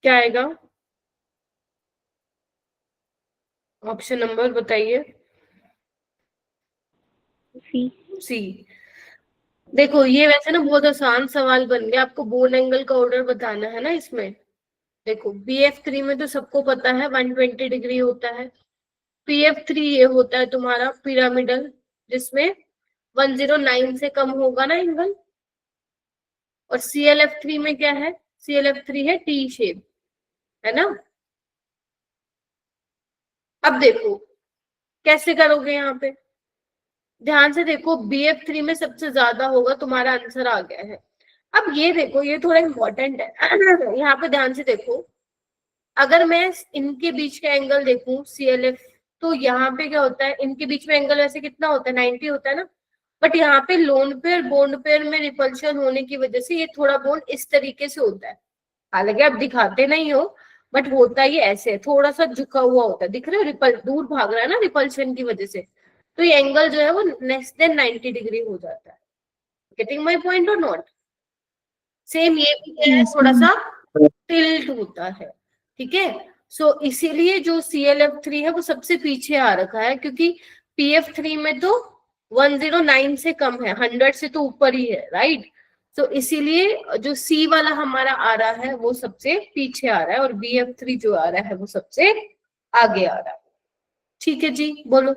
क्या आएगा ऑप्शन नंबर, बताइए। C. सी। देखो ये वैसे ना बहुत आसान सवाल बन गया, आपको बोन एंगल का ऑर्डर बताना है ना इसमें। देखो BF3 में तो सबको पता है 120 डिग्री होता है। PF3 ये होता है तुम्हारा पिरामिडल, जिसमें 109 से कम होगा ना एंगल। और ClF3 में क्या है? ClF3 है टी शेप, है ना? अब देखो कैसे करोगे यहाँ पे, ध्यान से देखो। BF3 में सबसे ज्यादा होगा, तुम्हारा आंसर आ गया है। अब ये देखो, ये थोड़ा इंपॉर्टेंट है यहाँ पे ध्यान से देखो। अगर मैं इनके बीच का एंगल देखूं ClF, तो यहाँ पे क्या होता है, इनके बीच में एंगल वैसे कितना होता है? 90 होता है ना। बट यहाँ पे लोन पेयर बॉन्ड पेयर में रिपल्शन होने की वजह से ये थोड़ा बॉन्ड इस तरीके से होता है। हालांकि आप दिखाते नहीं हो, बट होता ये ऐसे है, थोड़ा सा झुका हुआ होता है, दिख रहा है? रिपल दूर भाग रहा है ना रिपल्शन की वजह से, तो ये एंगल जो है वो लेस देन 90 डिग्री हो जाता है। गेटिंग माई पॉइंट और नॉट? सेम ये भी क्या है, Yes, थोड़ा ma'am. सा टिल्ट होता है, ठीक है। सो इसीलिए जो ClF3 है वो सबसे पीछे आ रखा है, क्योंकि PF3 में तो 109 से कम है, 100 से तो ऊपर ही है, राइट? तो इसीलिए जो C वाला हमारा आ रहा है वो सबसे पीछे आ रहा है, और BF3 जो आ रहा है वो सबसे आगे आ रहा है। ठीक है जी, बोलो।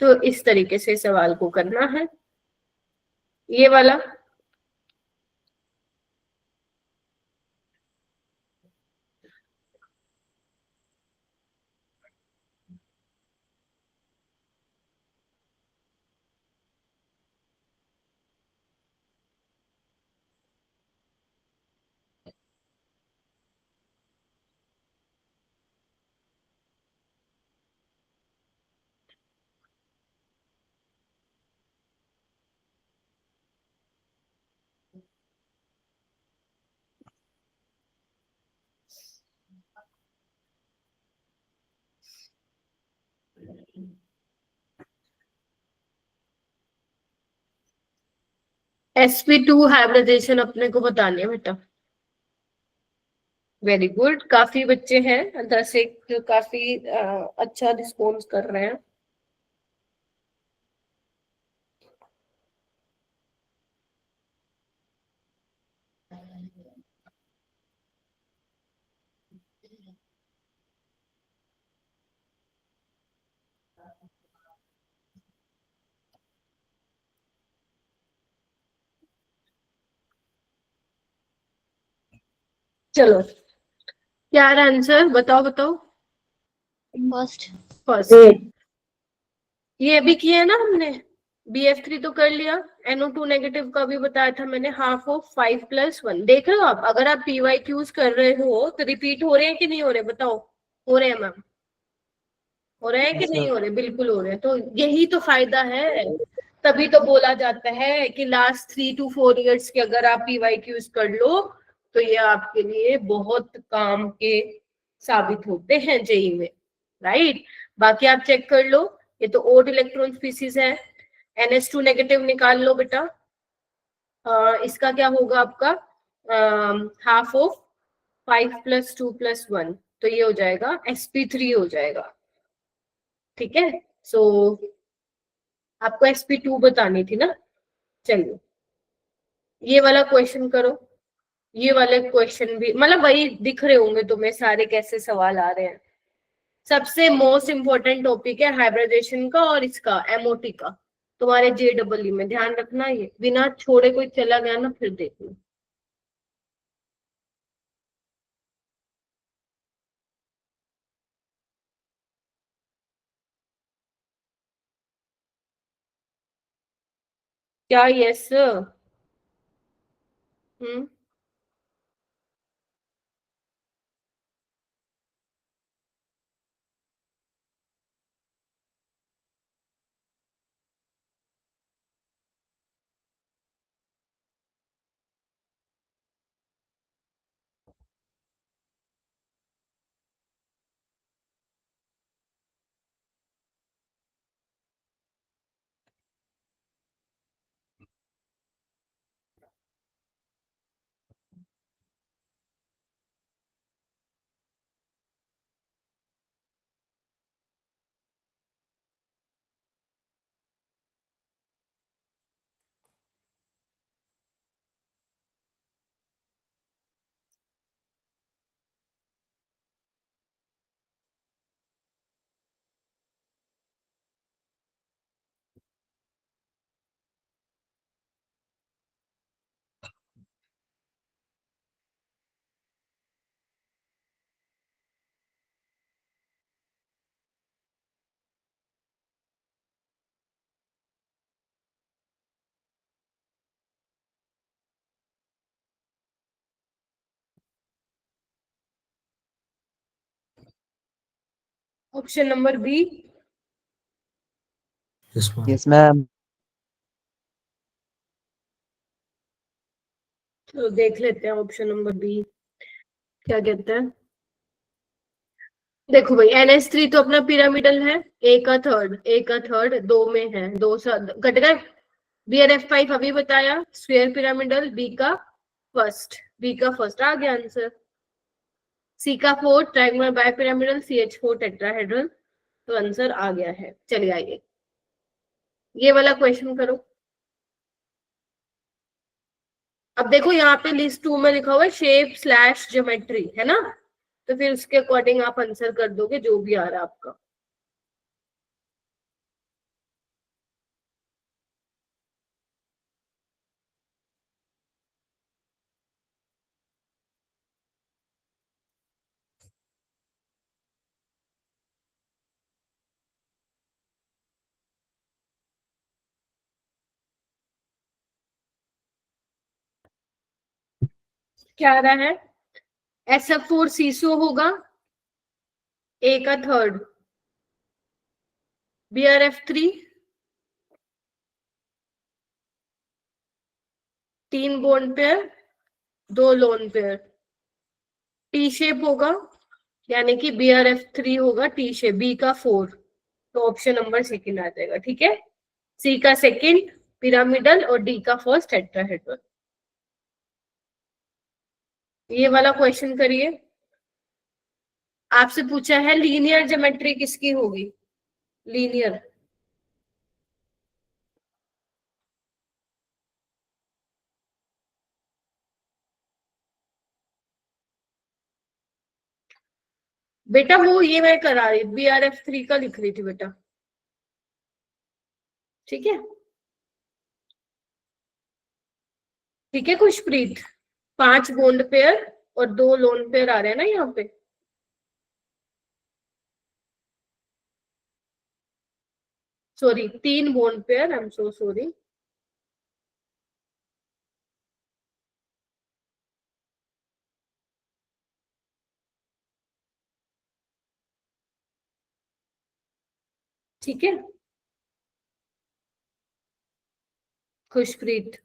तो इस तरीके से सवाल को करना है, ये वाला। sp2 हाइब्रिडाइजेशन अपने को बतानी है बेटा। वेरी गुड, काफी बच्चे हैं 10 एक जो काफी अच्छा रिस्पॉन्स कर रहे हैं। चलो, क्या है आंसर? बताओ बताओ। फर्स्ट। फर्स्ट। ये भी किया है ना हमने। BF3 तो कर लिया। NO2 नेगेटिव का भी बताया था मैंने, हाफ ऑफ 5+1। देख रहे हो आप, अगर आप PYQs कर रहे हो तो रिपीट हो रहे हैं कि नहीं हो रहे? बताओ। हो रहे हैं मैम? हो रहे हैं कि नहीं हो रहे? बिल्कुल हो रहे हैं। तो यही तो फायदा है। तभी तो बोला जाता है कि लास्ट 3 to 4 years के अगर आप PYQs कर लो तो ये आपके लिए बहुत काम के साबित होते हैं जेई में, राइट? बाकी आप चेक कर लो। ये तो ओड इलेक्ट्रॉन स्पीसीज है। NH2 नेगेटिव निकाल लो बेटा। इसका क्या होगा आपका? हाफ ऑफ 5+2+1, तो ये हो जाएगा sp3 हो जाएगा। ठीक है, सो आपको sp2 बतानी थी ना। चलिए, ये वाला क्वेश्चन करो। ये वाले क्वेश्चन भी मतलब वही दिख रहे होंगे तुम्हें सारे, कैसे सवाल आ रहे हैं। सबसे मोस्ट इंपॉर्टेंट टॉपिक है हाइब्रिडेशन का और इसका MOT का, तुम्हारे JEE में ध्यान रखना। ये बिना छोड़े कोई चला गया ना, फिर देखना। क्या? Yes. Hmm. Option number B. Yes, ma'am. तो देख लेते हैं ऑप्शन नंबर बी क्या कहता है। देखो भाई, NH3 तो अपना पिरामिडल है। ए का थर्ड दो में है, दो घट गए। BRF5 अभी बताया, स्क्वायर पिरामिडल। बी का फर्स्ट आ गया आंसर। C का 4 triangular bipyramidal. CH4 tetrahedral. तो आंसर आ गया है। चलिए आइए, ये वाला क्वेश्चन करो। अब देखो यहाँ पे लिस्ट 2 में लिखा हुआ है शेप/ज्योमेट्री, है ना? तो फिर उसके अकॉर्डिंग आप आंसर कर दोगे जो भी आ रहा है आपका। क्या आ रहा है? SF4 सीसो होगा। A का3 BRF3 3 bond pair 2 lone pair. T shape होगा, यानी कि BRF3 होगा टी शेप। B का 4, तो ऑप्शन नंबर सेकंड आ जाएगा। ठीक है, C का 2 पिरामिडल और D का 1 टेट्राहेड्रल। ये वाला क्वेश्चन करिए। आपसे पूछा है लीनियर ज्योमेट्री किसकी होगी? लीनियर। बेटा वो ये मैं करा रही, BRF3 का लिख रही थी बेटा, ठीक है? ठीक है खुशप्रीत, 5 बॉन्ड पेयर और 2 लोन पेयर आ रहे हैं ना यहाँ पे। Sorry 3 bond pair, I am so sorry. ठीक है खुशप्रीत,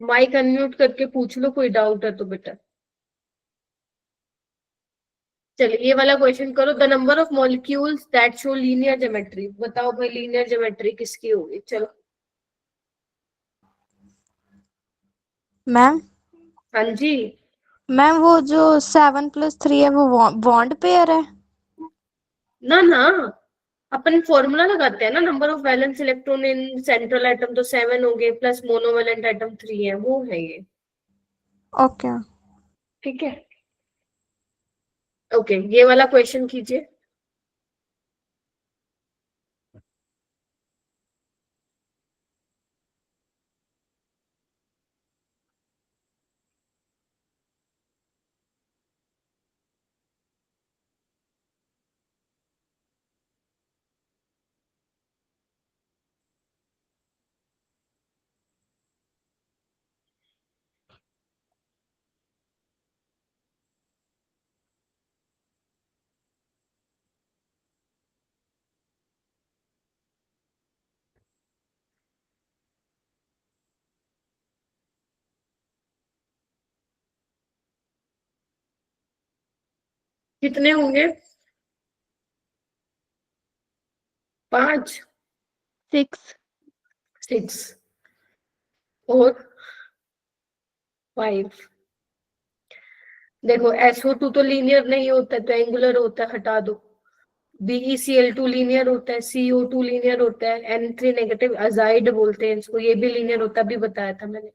माइक अनम्यूट करके पूछ लो कोई डाउट है तो बेटा। चलिए ये वाला क्वेश्चन करो, the number of molecules that show linear geometry. बताओ भाई लीनियर ज्योमेट्री किसकी होगी? चलो मैम हाँ जी। मैम वो जो 7+3 है वो बॉन्ड पेयर है। ना ना, अपन फॉर्मूला लगाते हैं ना, number of valence electron in central atom तो 7 हो गए, प्लस मोनोवैलेंट एटम 3 है, वो है ये। ओके ठीक है ओके, ये वाला क्वेश्चन कीजिए। कितने होंगे? 5 6 और 5। देखो SO2 तो लीनियर नहीं होता है तो एंगुलर होता है, हटा दो। BeCl2 लीनियर होता है, CO2 लीनियर होता है, N3 नेगेटिव अजाइड बोलते हैं इसको, ये भी लीनियर होता है, अभी बताया था मैंने।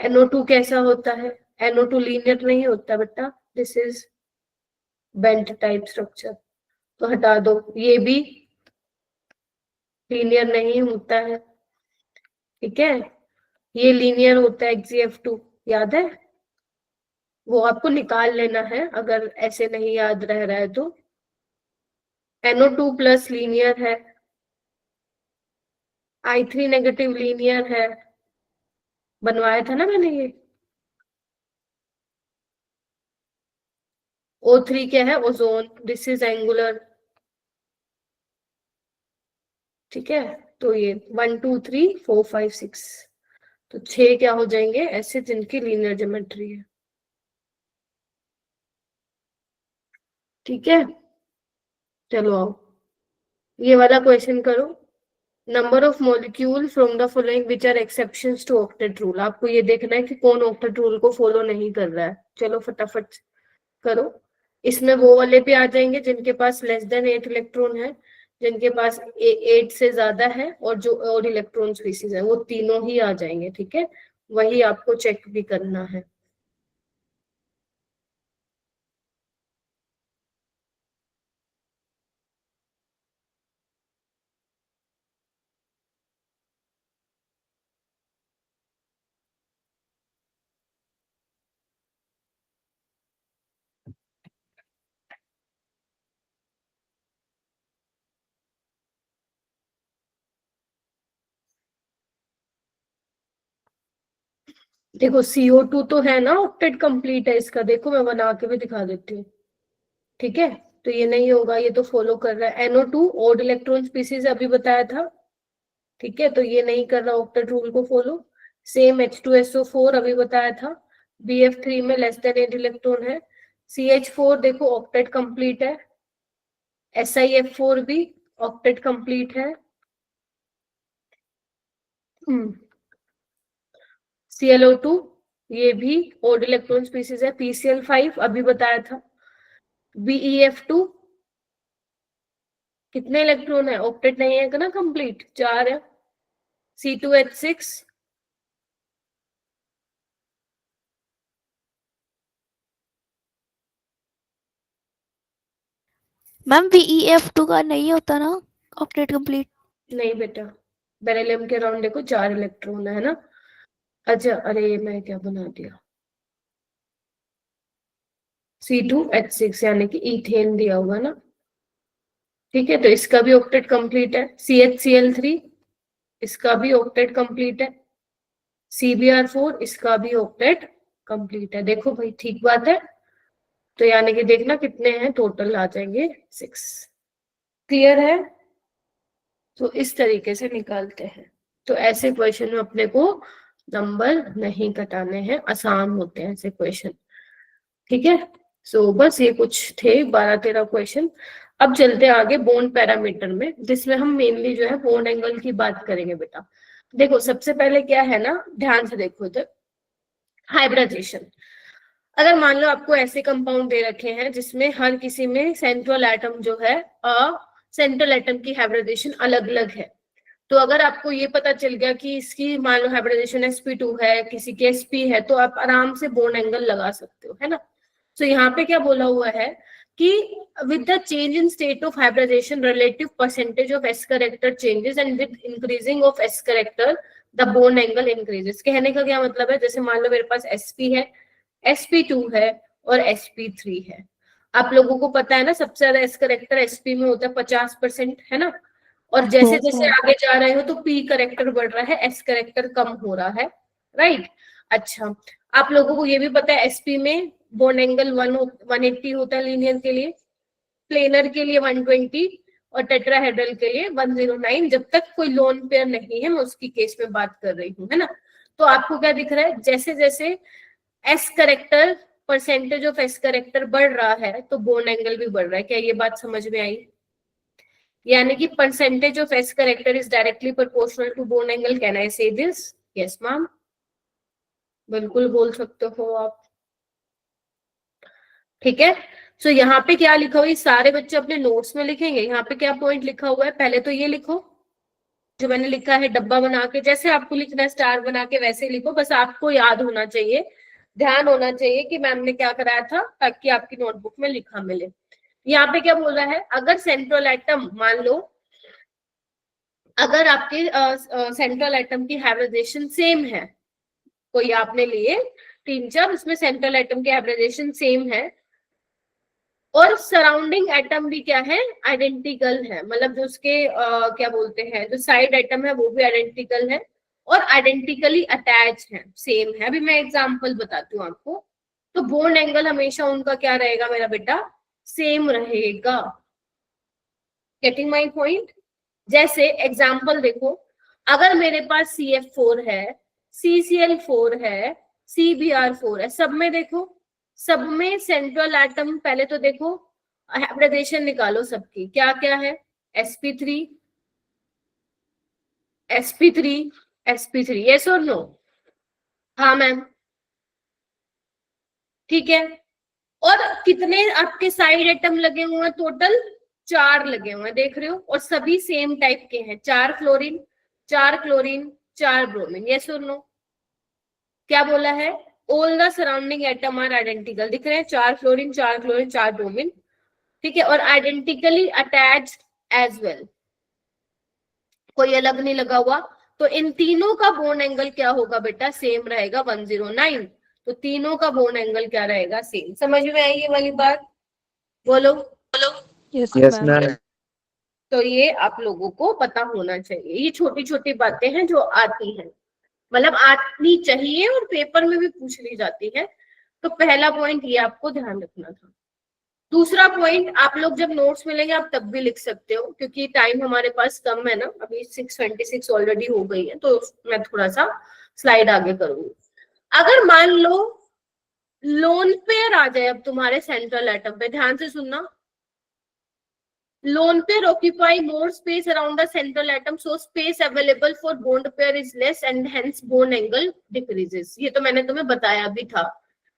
NO2 कैसा होता है? NO2 लीनियर नहीं होता बेटा, this is bent type structure, तो हटा दो। ये भी लीनियर नहीं होता है, ठीक है? ये लीनियर होता है XeF2, याद है? वो आपको निकाल लेना है अगर ऐसे नहीं याद रह रहा है तो। NO2 प्लस लीनियर है, I3 नेगेटिव लीनियर है, बनवाया था ना मैंने ये। O3 क्या है? ओजोन, दिस इज एंगुलर, ठीक है? तो ये 1 2 3 4 5 6, तो 6 क्या हो जाएंगे ऐसे जिनकी लीनियर ज्योमेट्री है, ठीक है? चलो आओ ये वाला क्वेश्चन करो, number of molecule from the following which are exceptions to octet rule. आपको ये देखना है कि कौन ऑक्टेट रूल को फॉलो नहीं कर रहा है। चलो फटाफट करो। इसमें वो वाले भी आ जाएंगे जिनके पास लेस देन 8 इलेक्ट्रॉन है, जिनके पास 8 से ज्यादा है, और जो और इलेक्ट्रॉन स्पीसीज है वो तीनों ही आ जाएंगे, ठीक है? वही आपको चेक भी करना है। देखो CO2 तो है ना ऑक्टेट कंप्लीट है इसका, देखो मैं बना के भी दिखा देती हूँ, ठीक है? तो ये नहीं होगा, ये तो फॉलो कर रहा है। NO2 ऑड इलेक्ट्रॉन स्पीसीज अभी बताया था, ठीक है? तो ये नहीं कर रहा ऑक्टेट रूल को फॉलो। सेम H2SO4 अभी बताया था, BF3 में लेस देन 8 इलेक्ट्रॉन है। CH4 देखो ऑक्टेट कंप्लीट है, SiF4 भी ऑक्टेट कंप्लीट है। ClO2 ये भी ऑड इलेक्ट्रॉन स्पीसीज है। PCl5 अभी बताया था। BeF2 कितने इलेक्ट्रॉन है? ऑक्टेट नहीं है ना कंप्लीट, 4 है। C2H6 मैम VEF2 का नहीं होता ना ऑक्टेट कंप्लीट? नहीं बेटा, बेरिलियम के अराउंड देखो 4 इलेक्ट्रॉन है ना। अच्छा, अरे मैं क्या बना दिया, C2H6 यानी कि इथेन दिया हुआ ना। ठीक है, तो इसका भी ऑक्टेट कंप्लीट है। CHCl3 इसका भी ऑक्टेट कंप्लीट है। CBr4 इसका भी ऑक्टेट कंप्लीट है। देखो भाई ठीक बात है। तो यानी कि देखना कितने हैं टोटल, आ जाएंगे 6। क्लियर है? तो इस तरीके से निकालते हैं। तो ऐसे क्वेश्चन में अपने को नंबर नहीं कटाने हैं, आसान होते हैं ऐसे क्वेश्चन। ठीक है, सो बस ये कुछ थे 12-13 क्वेश्चन। अब चलते हैं आगे बॉन्ड पैरामीटर में, जिसमें हम मेनली जो है बॉन्ड एंगल की बात करेंगे बेटा। देखो सबसे पहले क्या है ना, ध्यान से देखो इधर, हाइब्रिडाइजेशन। अगर मान लो आपको ऐसे कंपाउंड दे रखे हैं जिसमें हर किसी में सेंट्रल एटम जो है सेंट्रल एटम की हाइब्रिडाइजेशन अलग अलग है, तो अगर आपको ये पता चल गया कि इसकी मान लो हाइब्रिडाइजेशन sp2 है, किसी के sp है, तो आप आराम से बॉन्ड एंगल लगा सकते हो, है ना। तो यहाँ पे क्या बोला हुआ है कि with the change in state of hybridization relative percentage of s character changes and with increasing of s character the bond angle increases। कहने का क्या मतलब है, जैसे मान लो मेरे पास sp है, sp2 है और sp3 है। आप लोगों को पता है ना सबसे ज्यादा s करेक्टर sp में होता है 50%, है ना। और जैसे जैसे आगे जा रहे हो तो p करेक्टर बढ़ रहा है, s करेक्टर कम हो रहा है, राइट। अच्छा, आप लोगों को ये भी पता है sp में बॉन्ड एंगल 180 होता है लीनियर के लिए, प्लेनर के लिए 120 और टेट्राहेड्रल के लिए 109, जब तक कोई लोन पेयर नहीं है, मैं उसकी केस में बात कर रही हूँ, है ना। तो आपको क्या दिख रहा है, जैसे जैसे S character, percentage of s character बढ़ रहा है तो बॉन्ड एंगल भी बढ़ रहा है। क्या ये बात समझ में आई? यानी कि percentage of s character is directly proportional to bond angle. Can I say this? Yes ma'am, बिल्कुल बोल सकते हो आप। ठीक है, सो यहाँ पे क्या लिखा हुआ है, सारे बच्चे अपने नोट्स में लिखेंगे। यहाँ पे क्या पॉइंट लिखा हुआ है, पहले तो ये लिखो जो मैंने लिखा है, डब्बा बना के, जैसे आपको लिखना है स्टार बना के वैसे लिखो, बस आपको याद होना चाहिए, ध्यान होना चाहिए कि मैम ने क्या कराया था, ताकि आपकी नोटबुक में लिखा मिले। यहाँ पे क्या बोल रहा है, अगर सेंट्रल एटम, मान लो अगर आपके सेंट्रल एटम की हाइब्रिडाइजेशन सेम है, कोई आपने लिए 3-4, उसमें सेंट्रल एटम की हाइब्रिडाइजेशन सेम है और सराउंडिंग एटम भी क्या है, आइडेंटिकल है, मतलब जो उसके क्या बोलते हैं, जो साइड एटम है वो भी आइडेंटिकल है और आइडेंटिकली अटैच है, सेम है। अभी मैं एग्जांपल बताती हूँ आपको। तो बॉन्ड एंगल हमेशा उनका क्या रहेगा मेरा बेटा, सेम रहेगा। Getting my point? जैसे एग्जांपल देखो, अगर मेरे पास CF4 है, CCl4 है, CBr4 है, सब में देखो, सब में सेंट्रल एटम, पहले तो देखो हाइब्रिडाइजेशन निकालो सबकी, क्या क्या है, sp3 sp3 sp3, यस और नो? हाँ मैम, ठीक है। और कितने आपके साइड एटम लगे हुए हैं, टोटल 4 लगे हुए हैं, देख रहे हो, और सभी सेम टाइप के हैं, 4 फ्लोरीन 4 क्लोरीन 4 ब्रोमीन, यस और नो? क्या बोला है, all the surrounding atom are identical, दिख रहे हैं, 4 फ्लोरीन 4 क्लोरीन 4 ब्रोमीन, ठीक है, और आइडेंटिकली अटैच्ड एज वेल, कोई अलग नहीं लगा हुआ। तो इन तीनों का बॉन्ड एंगल क्या होगा बेटा, सेम रहेगा 109। तो तीनों का बॉन्ड एंगल क्या रहेगा, सेम। समझ में आई ये वाली बात? बोलो। Yes, ma'am. तो ये आप लोगों को पता होना चाहिए, ये छोटी छोटी बातें हैं जो आती हैं, मतलब आनी चाहिए और पेपर में भी पूछ ली जाती है। तो पहला पॉइंट ये आपको ध्यान रखना था। दूसरा पॉइंट, आप लोग जब नोट्स मिलेंगे आप तब भी लिख सकते हो, क्योंकि टाइम हमारे पास कम है ना, अभी 6:26 ऑलरेडी हो गई है, तो मैं थोड़ा सा स्लाइड आगे करूंगी। अगर मान लो लोन पेयर आ जाए अब तुम्हारे सेंट्रल एटम पे, ध्यान से सुनना, lone pair occupy more space around the central atom, so space available for bond pair is less and hence bond angle decreases। ये तो मैंने तुम्हें बताया भी था,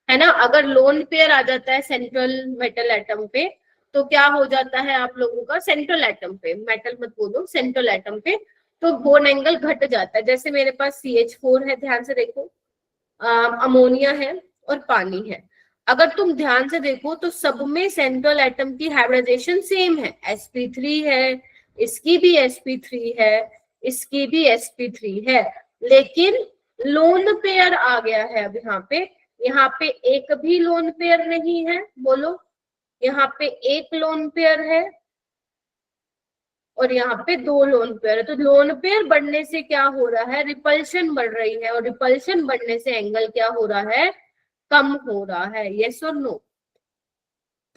है ना। अगर लोन पेयर आ जाता है सेंट्रल मेटल एटम पे तो क्या हो जाता है आप लोगों का, सेंट्रल एटम पे, मेटल मत बोलो, सेंट्रल एटम पे, तो बॉन्ड एंगल घट जाता है। जैसे मेरे पास CH4 है, ध्यान से देखो, अमोनिया है और पानी है। अगर तुम ध्यान से देखो तो सब में सेंट्रल एटम की हाइब्रिडाइजेशन सेम है, sp3 है, इसकी भी sp3 है, इसकी भी sp3 है, लेकिन लोन पेयर आ गया है अब यहाँ पे एक भी लोन पेयर नहीं है, बोलो, यहाँ पे एक लोन पेयर है और यहाँ पे दो लोन पेयर है। तो लोन पेयर बढ़ने से क्या हो रहा है, रिपल्शन बढ़ रही है, और रिपल्शन बढ़ने से एंगल क्या हो रहा है, कम हो रहा है, यस और नो।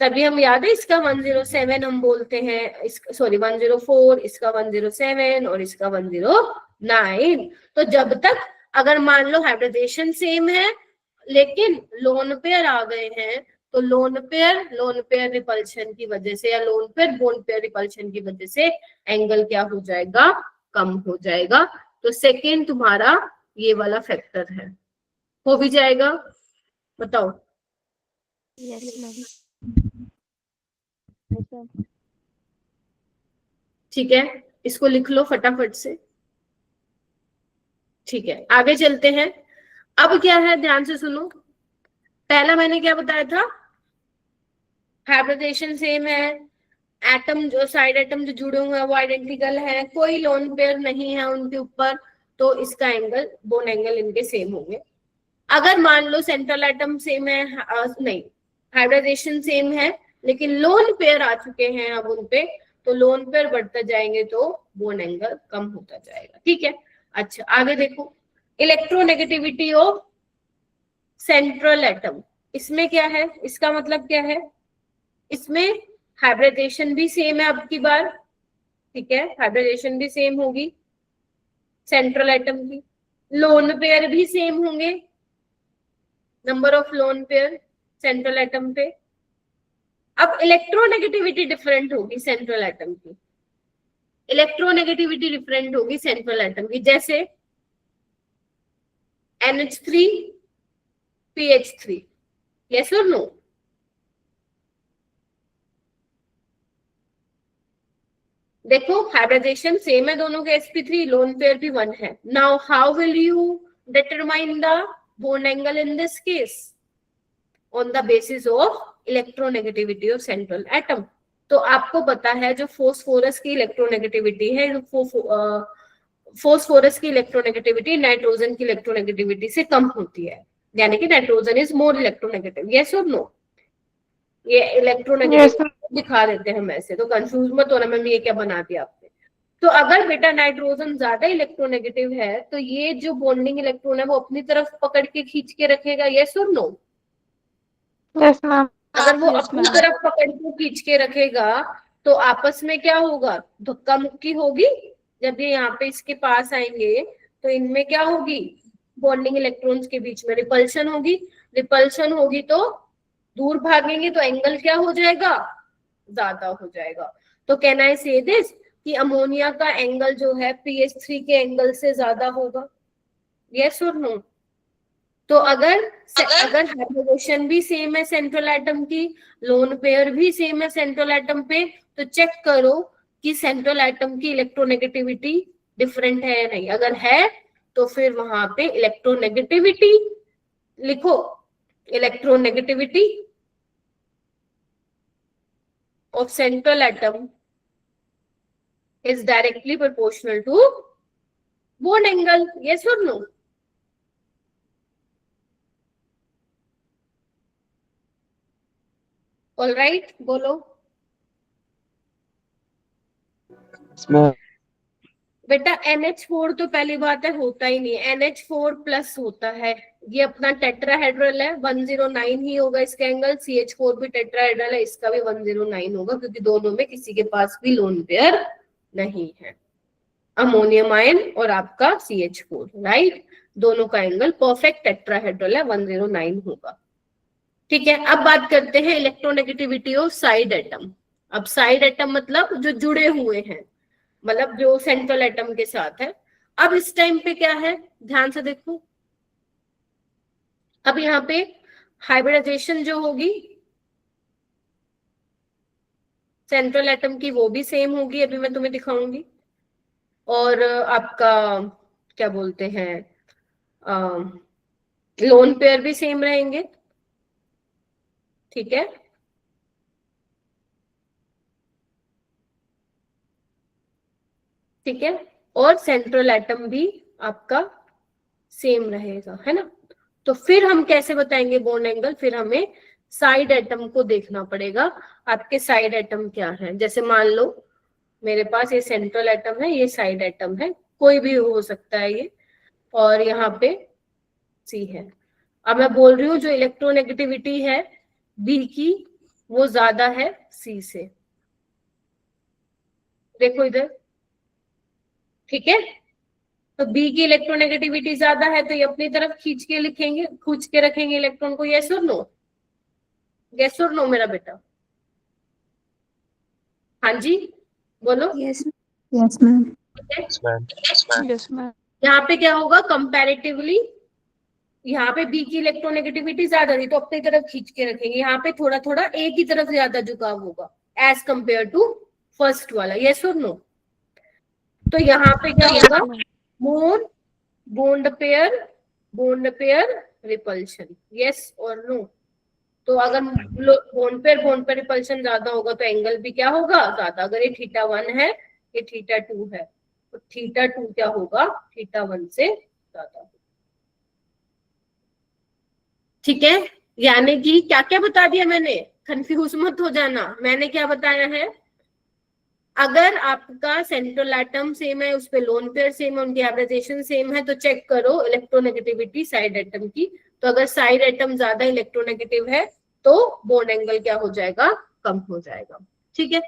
तभी हम याद है इसका 107 हम बोलते हैं, सॉरी 104, इसका 107 और इसका 109। तो जब तक अगर मान लो हाइब्रिडाइजेशन सेम है लेकिन लोन पेयर आ गए हैं, तो लोन पेयर रिपल्शन की वजह से या लोन पेयर रिपल्शन की वजह से एंगल क्या हो जाएगा, कम हो जाएगा। तो सेकेंड तुम्हारा ये वाला फैक्टर है, हो भी जाएगा, बताओ। Yes ma'am. ठीक है, इसको लिख लो फटाफट से। ठीक है, आगे चलते हैं। अब क्या है, ध्यान से सुनो। पहला मैंने क्या बताया था, हाइब्रिडाइजेशन सेम है, एटम जो साइड एटम जो जुड़े हुए हैं वो आइडेंटिकल है, कोई लोन पेयर नहीं है उनके ऊपर, तो इसका एंगल, बोन एंगल इनके सेम होंगे। अगर मान लो सेंट्रल एटम सेम है, नहीं हाइब्रिडाइजेशन सेम है लेकिन लोन पेयर आ चुके हैं अब उनपे, तो लोन पेयर बढ़ता जाएंगे तो बोन एंगल कम होता जाएगा। ठीक है, अच्छा आगे देखो, इलेक्ट्रोनेगेटिविटी ऑफ सेंट्रल एटम, इसमें क्या है, इसका मतलब क्या है, इसमें हाइब्रिडाइजेशन भी सेम है अब की बार, ठीक है, हाइब्रिडाइजेशन भी सेम होगी सेंट्रल एटम की, लोन पेयर भी सेम होंगे, number of lone pair central atom पे। अब इलेक्ट्रोनेगेटिविटी डिफरेंट होगी सेंट्रल एटम की, इलेक्ट्रोनेगेटिविटी डिफरेंट होगी सेंट्रल एटम की, जैसे NH3 PH3, यस और नो। देखो हाइब्रिडाइजेशन सेम है दोनों के, sp3, लोन पेयर भी 1 है। Now how will you determine the bone angle in this case, on the basis of electronegativity of central atom. तो आपको पता है जो फोस्फोरस की इलेक्ट्रोनेगेटिविटी है, फोस्फोरस की इलेक्ट्रोनेगेटिविटी नाइट्रोजन की इलेक्ट्रोनेगेटिविटी से कम होती है, यानी कि nitrogen is more electronegative, yes और नो। ये इलेक्ट्रोनेगेटिविटी दिखा देते हैं हम ऐसे, तो कंफ्यूज मत होना मैम ये क्या बना दिया आपने। तो अगर बेटा नाइट्रोजन ज्यादा इलेक्ट्रोनेगेटिव है तो ये जो बॉन्डिंग इलेक्ट्रॉन है वो अपनी तरफ पकड़ के खींच के रखेगा, यस और नो। Yes ma'am. अगर वो अपनी तरफ पकड़ के खींच के रखेगा तो आपस में क्या होगा, धक्का मुक्की होगी। जब ये यहाँ पे इसके पास आएंगे तो इनमें क्या होगी, बॉन्डिंग इलेक्ट्रॉन्स के बीच में रिपल्शन होगी, रिपल्शन होगी तो दूर भागेंगे तो एंगल क्या हो जाएगा, ज्यादा हो जाएगा। तो कैन आई से दिस कि अमोनिया का एंगल जो है PH3 के एंगल से ज्यादा होगा, यस और नो। तो अगर हाइब्रिडेशन भी सेम है सेंट्रल एटम की, लोन पेयर भी सेम है सेंट्रल एटम पे, तो चेक करो कि सेंट्रल एटम की इलेक्ट्रोनेगेटिविटी डिफरेंट है या नहीं। अगर है तो फिर वहां पे इलेक्ट्रोनेगेटिविटी लिखो, electronegativity of central atom is directly proportional to bond angle, yes or no। all right, बोलो। बेटा NH4 तो पहली बात है होता ही नहीं, NH4 प्लस होता है, ये अपना टेट्राहेड्रल है, 109 ही होगा इसका एंगल। CH4 भी टेट्राहेड्रल है, इसका भी 109 होगा, क्योंकि दोनों में किसी के पास भी लोन पेयर नहीं है, अमोनियम आयन और आपका CH4, राइट। दोनों का एंगल परफेक्ट टेट्राहेड्रल है, 109 होगा। ठीक है, अब बात करते हैं इलेक्ट्रोनेगेटिविटी ऑफ साइड एटम। अब साइड एटम मतलब जो जुड़े हुए हैं, मतलब जो सेंट्रल एटम के साथ है। अब इस टाइम पे क्या है, ध्यान से देखो, अब यहाँ पे हाइब्रिडाइजेशन जो होगी सेंट्रल एटम की वो भी सेम होगी, अभी मैं तुम्हें दिखाऊंगी। और आपका क्या बोलते हैं, लोन पेयर भी सेम रहेंगे। ठीक है, ठीक है, और सेंट्रल एटम भी आपका सेम रहेगा, है ना। तो फिर हम कैसे बताएंगे बॉन्ड एंगल, फिर हमें साइड एटम को देखना पड़ेगा, आपके साइड एटम क्या है। जैसे मान लो मेरे पास ये सेंट्रल एटम है, ये साइड एटम है, कोई भी हो सकता है ये, और यहाँ पे सी है। अब मैं बोल रही हूँ जो इलेक्ट्रोनेगेटिविटी है बी की वो ज्यादा है सी से, देखो इधर, ठीक है। तो बी की इलेक्ट्रोनेगेटिविटी ज्यादा है तो ये अपनी तरफ खींच के लिखेंगे, खींच के रखेंगे इलेक्ट्रॉन को, यस और नो, यस और नो मेरा बेटा, हाँ जी बोलो। Yes. Yes, ma'am. Yes, ma'am. यहाँ पे क्या होगा, कंपैरेटिवली यहाँ पे बी की इलेक्ट्रोनेगेटिविटी ज्यादा थी तो अपनी तरफ खींच के रखेंगे, यहाँ पे थोड़ा थोड़ा ए की तरफ ज्यादा झुकाव होगा एज कंपेयर टू फर्स्ट वाला, यस और नो। तो यहाँ पे क्या होगा, मोर बॉन्ड पेयर रिपल्शन, यस और नो। तो अगर बॉन्ड पेयर रिपल्शन ज्यादा होगा तो एंगल भी क्या होगा, ज्यादा। अगर ये θ1 है, ये θ2 है, तो θ2 क्या होगा, θ1 से ज्यादा। ठीक है, यानी कि क्या क्या बता दिया मैंने, कंफ्यूज मत हो जाना। मैंने क्या बताया है, अगर आपका सेंट्रल एटम सेम है, उस पे लोन पेयर सेम है, उनकी एवरेजेशन सेम है, तो चेक करो इलेक्ट्रोनेगेटिविटी साइड एटम की। तो अगर साइड एटम ज्यादा इलेक्ट्रोनेगेटिव है तो बॉन्ड एंगल क्या हो जाएगा, कम हो जाएगा। ठीक है,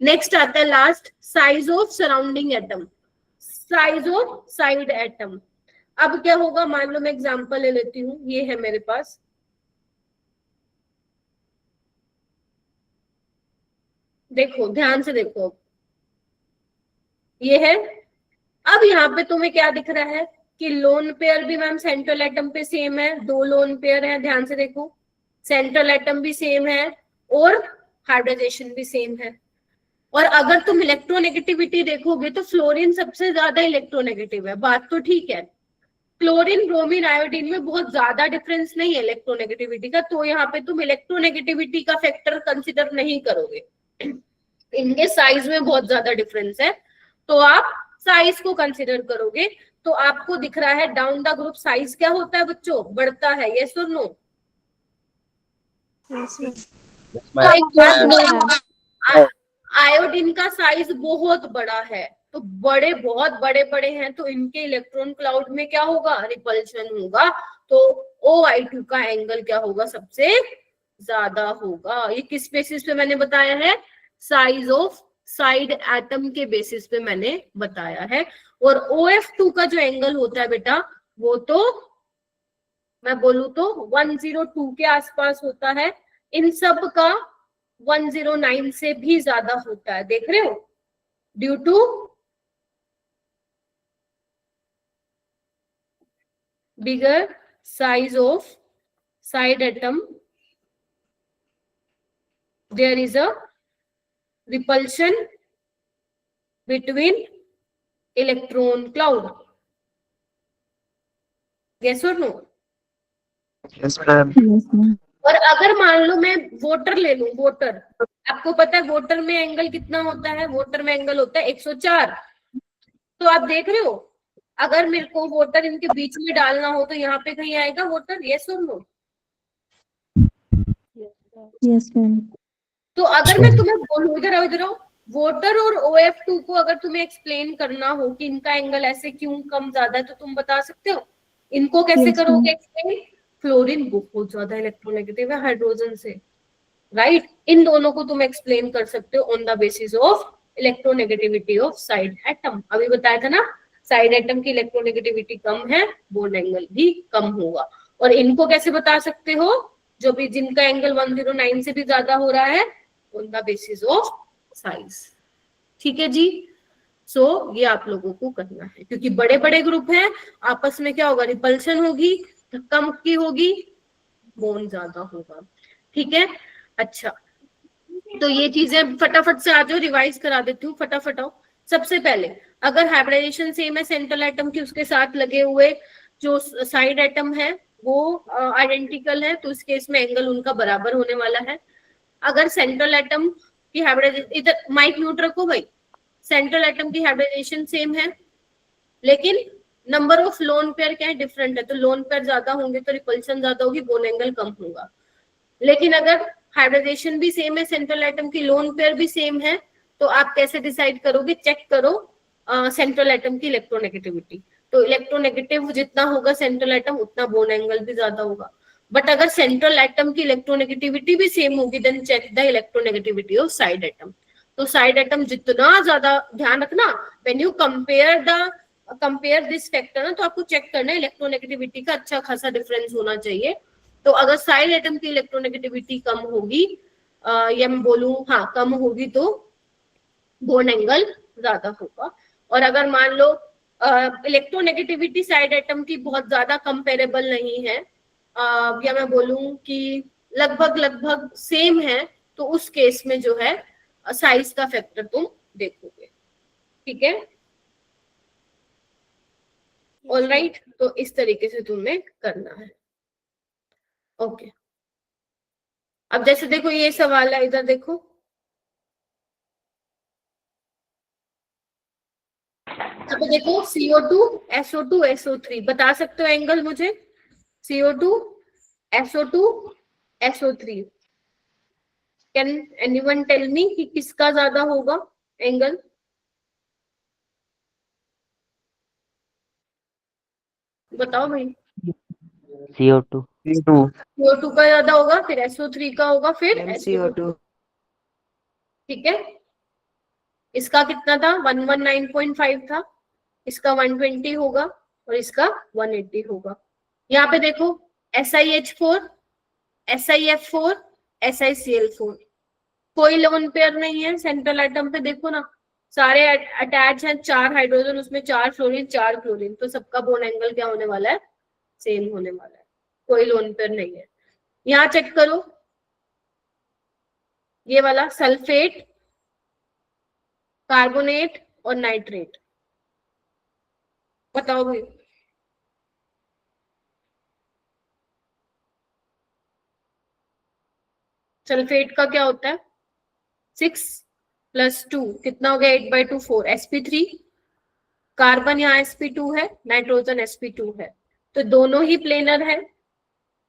नेक्स्ट आता है last, size of surrounding atom, size of side atom. अब क्या होगा, मान लो मैं एग्जांपल ले लेती हूँ, ये है मेरे पास, देखो ध्यान से देखो, ये है। अब यहाँ पे तुम्हें क्या दिख रहा है कि लोन पेयर भी मैम सेंट्रल एटम पे सेम है, 2 लोन पेयर है, ध्यान से देखो, सेंट्रल एटम भी सेम है और हाइब्रिडाइजेशन भी सेम है। और अगर तुम इलेक्ट्रोनेगेटिविटी देखोगे तो फ्लोरीन सबसे ज्यादा इलेक्ट्रोनेगेटिव है, बात तो ठीक है। क्लोरीन ब्रोमीन आयोडीन में बहुत ज्यादा डिफरेंस नहीं है इलेक्ट्रोनेगेटिविटी का, तो यहाँ पे तुम इलेक्ट्रोनेगेटिविटी का फैक्टर कंसिडर नहीं करोगे, इनके साइज में बहुत ज्यादा डिफरेंस है, तो आप साइज को कंसिडर करोगे। तो आपको दिख रहा है डाउन द ग्रुप साइज क्या होता है बच्चों, बढ़ता है, यस और नो। आयोडीन का साइज बहुत बड़ा है, तो बड़े बहुत बड़े बड़े हैं, तो इनके इलेक्ट्रॉन क्लाउड में क्या होगा, रिपल्शन होगा, तो OI2 का एंगल क्या होगा, सबसे ज्यादा होगा। ये किस बेसिस पे मैंने बताया है, साइज ऑफ साइड एटम के बेसिस पे मैंने बताया है। और OF2 का जो एंगल होता है बेटा, वो तो मैं बोलूं तो 102 के आसपास होता है, इन सब का 109 से भी ज्यादा होता है, देख रहे हो, due to bigger size of side atom there is a repulsion between electron cloud, yes or no? Yes, ma'am. Yes, ma'am. और अगर मान लो मैं वोटर ले लूं, वोटर, आपको पता है वोटर में एंगल कितना होता है, वोटर में एंगल होता है 104। तो आप देख रहे हो, अगर मेरे को वोटर इनके बीच में डालना हो तो यहाँ पे कहीं आएगा वोटर, यस और नो? Yes, ma'am. तो अगर मैं तुम्हें बोलूं, इधर आओ, इधर आओ, वोटर और OF2 को अगर तुम्हें एक्सप्लेन करना हो कि इनका एंगल ऐसे क्यों कम ज्यादा है, तो तुम बता सकते हो, इनको कैसे Yes, करोगे ma'am. एक्सप्लेन? फ्लोरीन बहुत ज्यादा इलेक्ट्रोनेगेटिव है हाइड्रोजन से, राइट, इन दोनों को तुम एक्सप्लेन कर सकते हो on the basis of electronegativity of side atom. अभी बताया था ना, साइड एटम की इलेक्ट्रोनेगेटिविटी कम है, बॉन्ड एंगल भी कम होगा। और इनको कैसे बता सकते हो, जो भी जिनका एंगल 109 से भी ज्यादा हो रहा है, on the basis of size. ठीक है जी, सो ये आप लोगों को करना है, क्योंकि बड़े बड़े ग्रुप हैं, आपस में क्या होगा, रिपल्शन होगी, धक्का मुक्की होगी, बॉन्ड ज्यादा होगा। ठीक है, अच्छा, तो ये चीजें फटाफट से आ जाओ, रिवाइज करा देती हूँ, फटाफट आओ। सबसे पहले अगर हाइब्रिडाइजेशन सेम है सेंट्रल एटम की, उसके साथ लगे हुए जो साइड एटम है वो आइडेंटिकल है तो उस केस में एंगल उनका बराबर होने वाला है। अगर सेंट्रल एटम की हाइब्रिडाइजेशन, इधर माइक म्यूट रखो भाई, सेंट्रल एटम की हाइब्रिडाइजेशन सेम है लेकिन नंबर ऑफ लोन पेयर क्या है, डिफरेंट है, तो लोन पेयर ज्यादा होंगे तो रिपल्शन ज्यादा होगी, बोन एंगल कम होगा। लेकिन अगर हाइब्रिडाइजेशन भी सेम है, सेंट्रल एटम की लोन पेयर भी सेम है, तो आप कैसे डिसाइड करोगे, चेक करो सेंट्रल एटम की इलेक्ट्रोनेगेटिविटी। तो इलेक्ट्रोनेगेटिव जितना होगा सेंट्रल एटम उतना बोन एंगल भी ज्यादा होगा। बट अगर सेंट्रल एटम की इलेक्ट्रोनेगेटिविटी भी सेम होगी then check the electronegativity of side atom. तो साइड एटम जितना ज्यादा, ध्यान रखना when you compare this factor ना, तो आपको चेक करना है इलेक्ट्रोनेगेटिविटी का अच्छा खासा डिफरेंस होना चाहिए। तो अगर साइड एटम की इलेक्ट्रोनेगेटिविटी कम होगी या मैं बोलूं हाँ कम होगी तो बोन एंगल ज्यादा होगा। और अगर मान लो इलेक्ट्रोनेगेटिविटी साइड एटम की बहुत ज्यादा कंपेरेबल नहीं है या मैं बोलूं कि लगभग सेम है, तो उस केस में जो है साइज का फैक्टर तुम देखोगे। ठीक है, ऑलराइट, तो इस तरीके से तुम्हें करना है। ओके, अब जैसे देखो ये सवाल है, इधर देखो, अब देखो CO2 SO2 SO3 बता सकते हो एंगल मुझे, CO2 SO2 SO3, can anyone tell me कि किसका ज्यादा होगा एंगल? बताओ भाई। CO2 CO2 का ज्यादा होगा, फिर SO3 का होगा, फिर CO2। ठीक है, इसका कितना था 119.5 था, इसका 120 होगा और इसका 180 होगा। यहाँ पे देखो SiH4 SiF4 SiCl4 कोई लोन पेयर नहीं है सेंट्रल एटम पे, देखो ना सारे अटैच हैं, 4 हाइड्रोजन उसमें 4 फ्लोरीन 4 क्लोरीन, तो सबका बोन एंगल क्या होने वाला है, सेम होने वाला है, कोई लोन पेयर नहीं है। यहाँ चेक करो ये वाला सल्फेट, कार्बोनेट और नाइट्रेट, बताओ भाई। सल्फेट का क्या होता है 6 + 2 कितना हो गया 8/2 4 sp3, कार्बन यहाँ sp2 है, नाइट्रोजन sp2 है, तो दोनों ही प्लेनर है,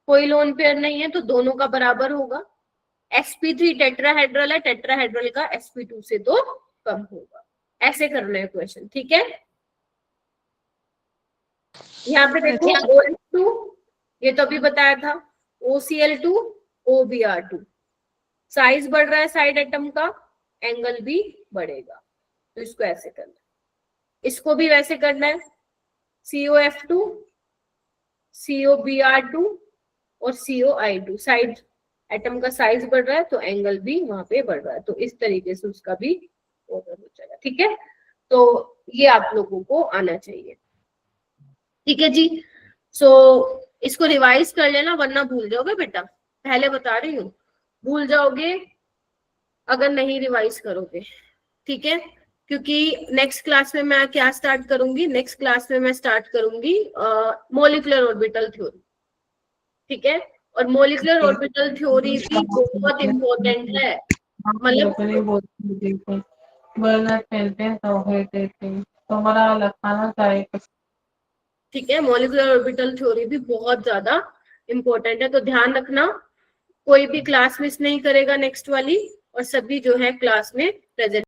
कोई लोन पेयर नहीं है, तो दोनों का बराबर होगा। sp3 टेट्राहेड्रल है, टेट्राहेड्रल का sp2 से तो कम होगा। ऐसे करना है क्वेश्चन, ठीक है। यहाँ पे देखो OH2, ये तो अभी बताया था, OCl2 OBr2, साइज बढ़ रहा है साइड एटम का, एंगल भी बढ़ेगा, तो इसको ऐसे करना है, इसको भी वैसे करना है, COF2 COBr2 और COI2, साइड एटम का साइज बढ़ रहा है तो एंगल भी वहां पे बढ़ रहा है, तो इस तरीके से उसका भी ऑर्डर हो जाएगा। ठीक है, तो ये आप लोगों को आना चाहिए। ठीक है जी, सो इसको रिवाइज कर लेना वरना भूल जाओगे बेटा, पहले बता रही हूँ, भूल जाओगे अगर नहीं रिवाइज करोगे। ठीक है, क्योंकि नेक्स्ट क्लास में मैं क्या स्टार्ट करूंगी, नेक्स्ट क्लास में मैं स्टार्ट करूंगी मॉलिक्यूलर ऑर्बिटल थ्योरी। ठीक है, और मॉलिक्यूलर ऑर्बिटल थ्योरी भी बहुत इंपॉर्टेंट है, मतलब ठीक है, मॉलिक्यूलर ऑर्बिटल थ्योरी भी बहुत ज्यादा इंपॉर्टेंट है, तो ध्यान रखना कोई भी क्लास मिस नहीं करेगा नेक्स्ट वाली, और सभी जो है क्लास में प्रेजेंट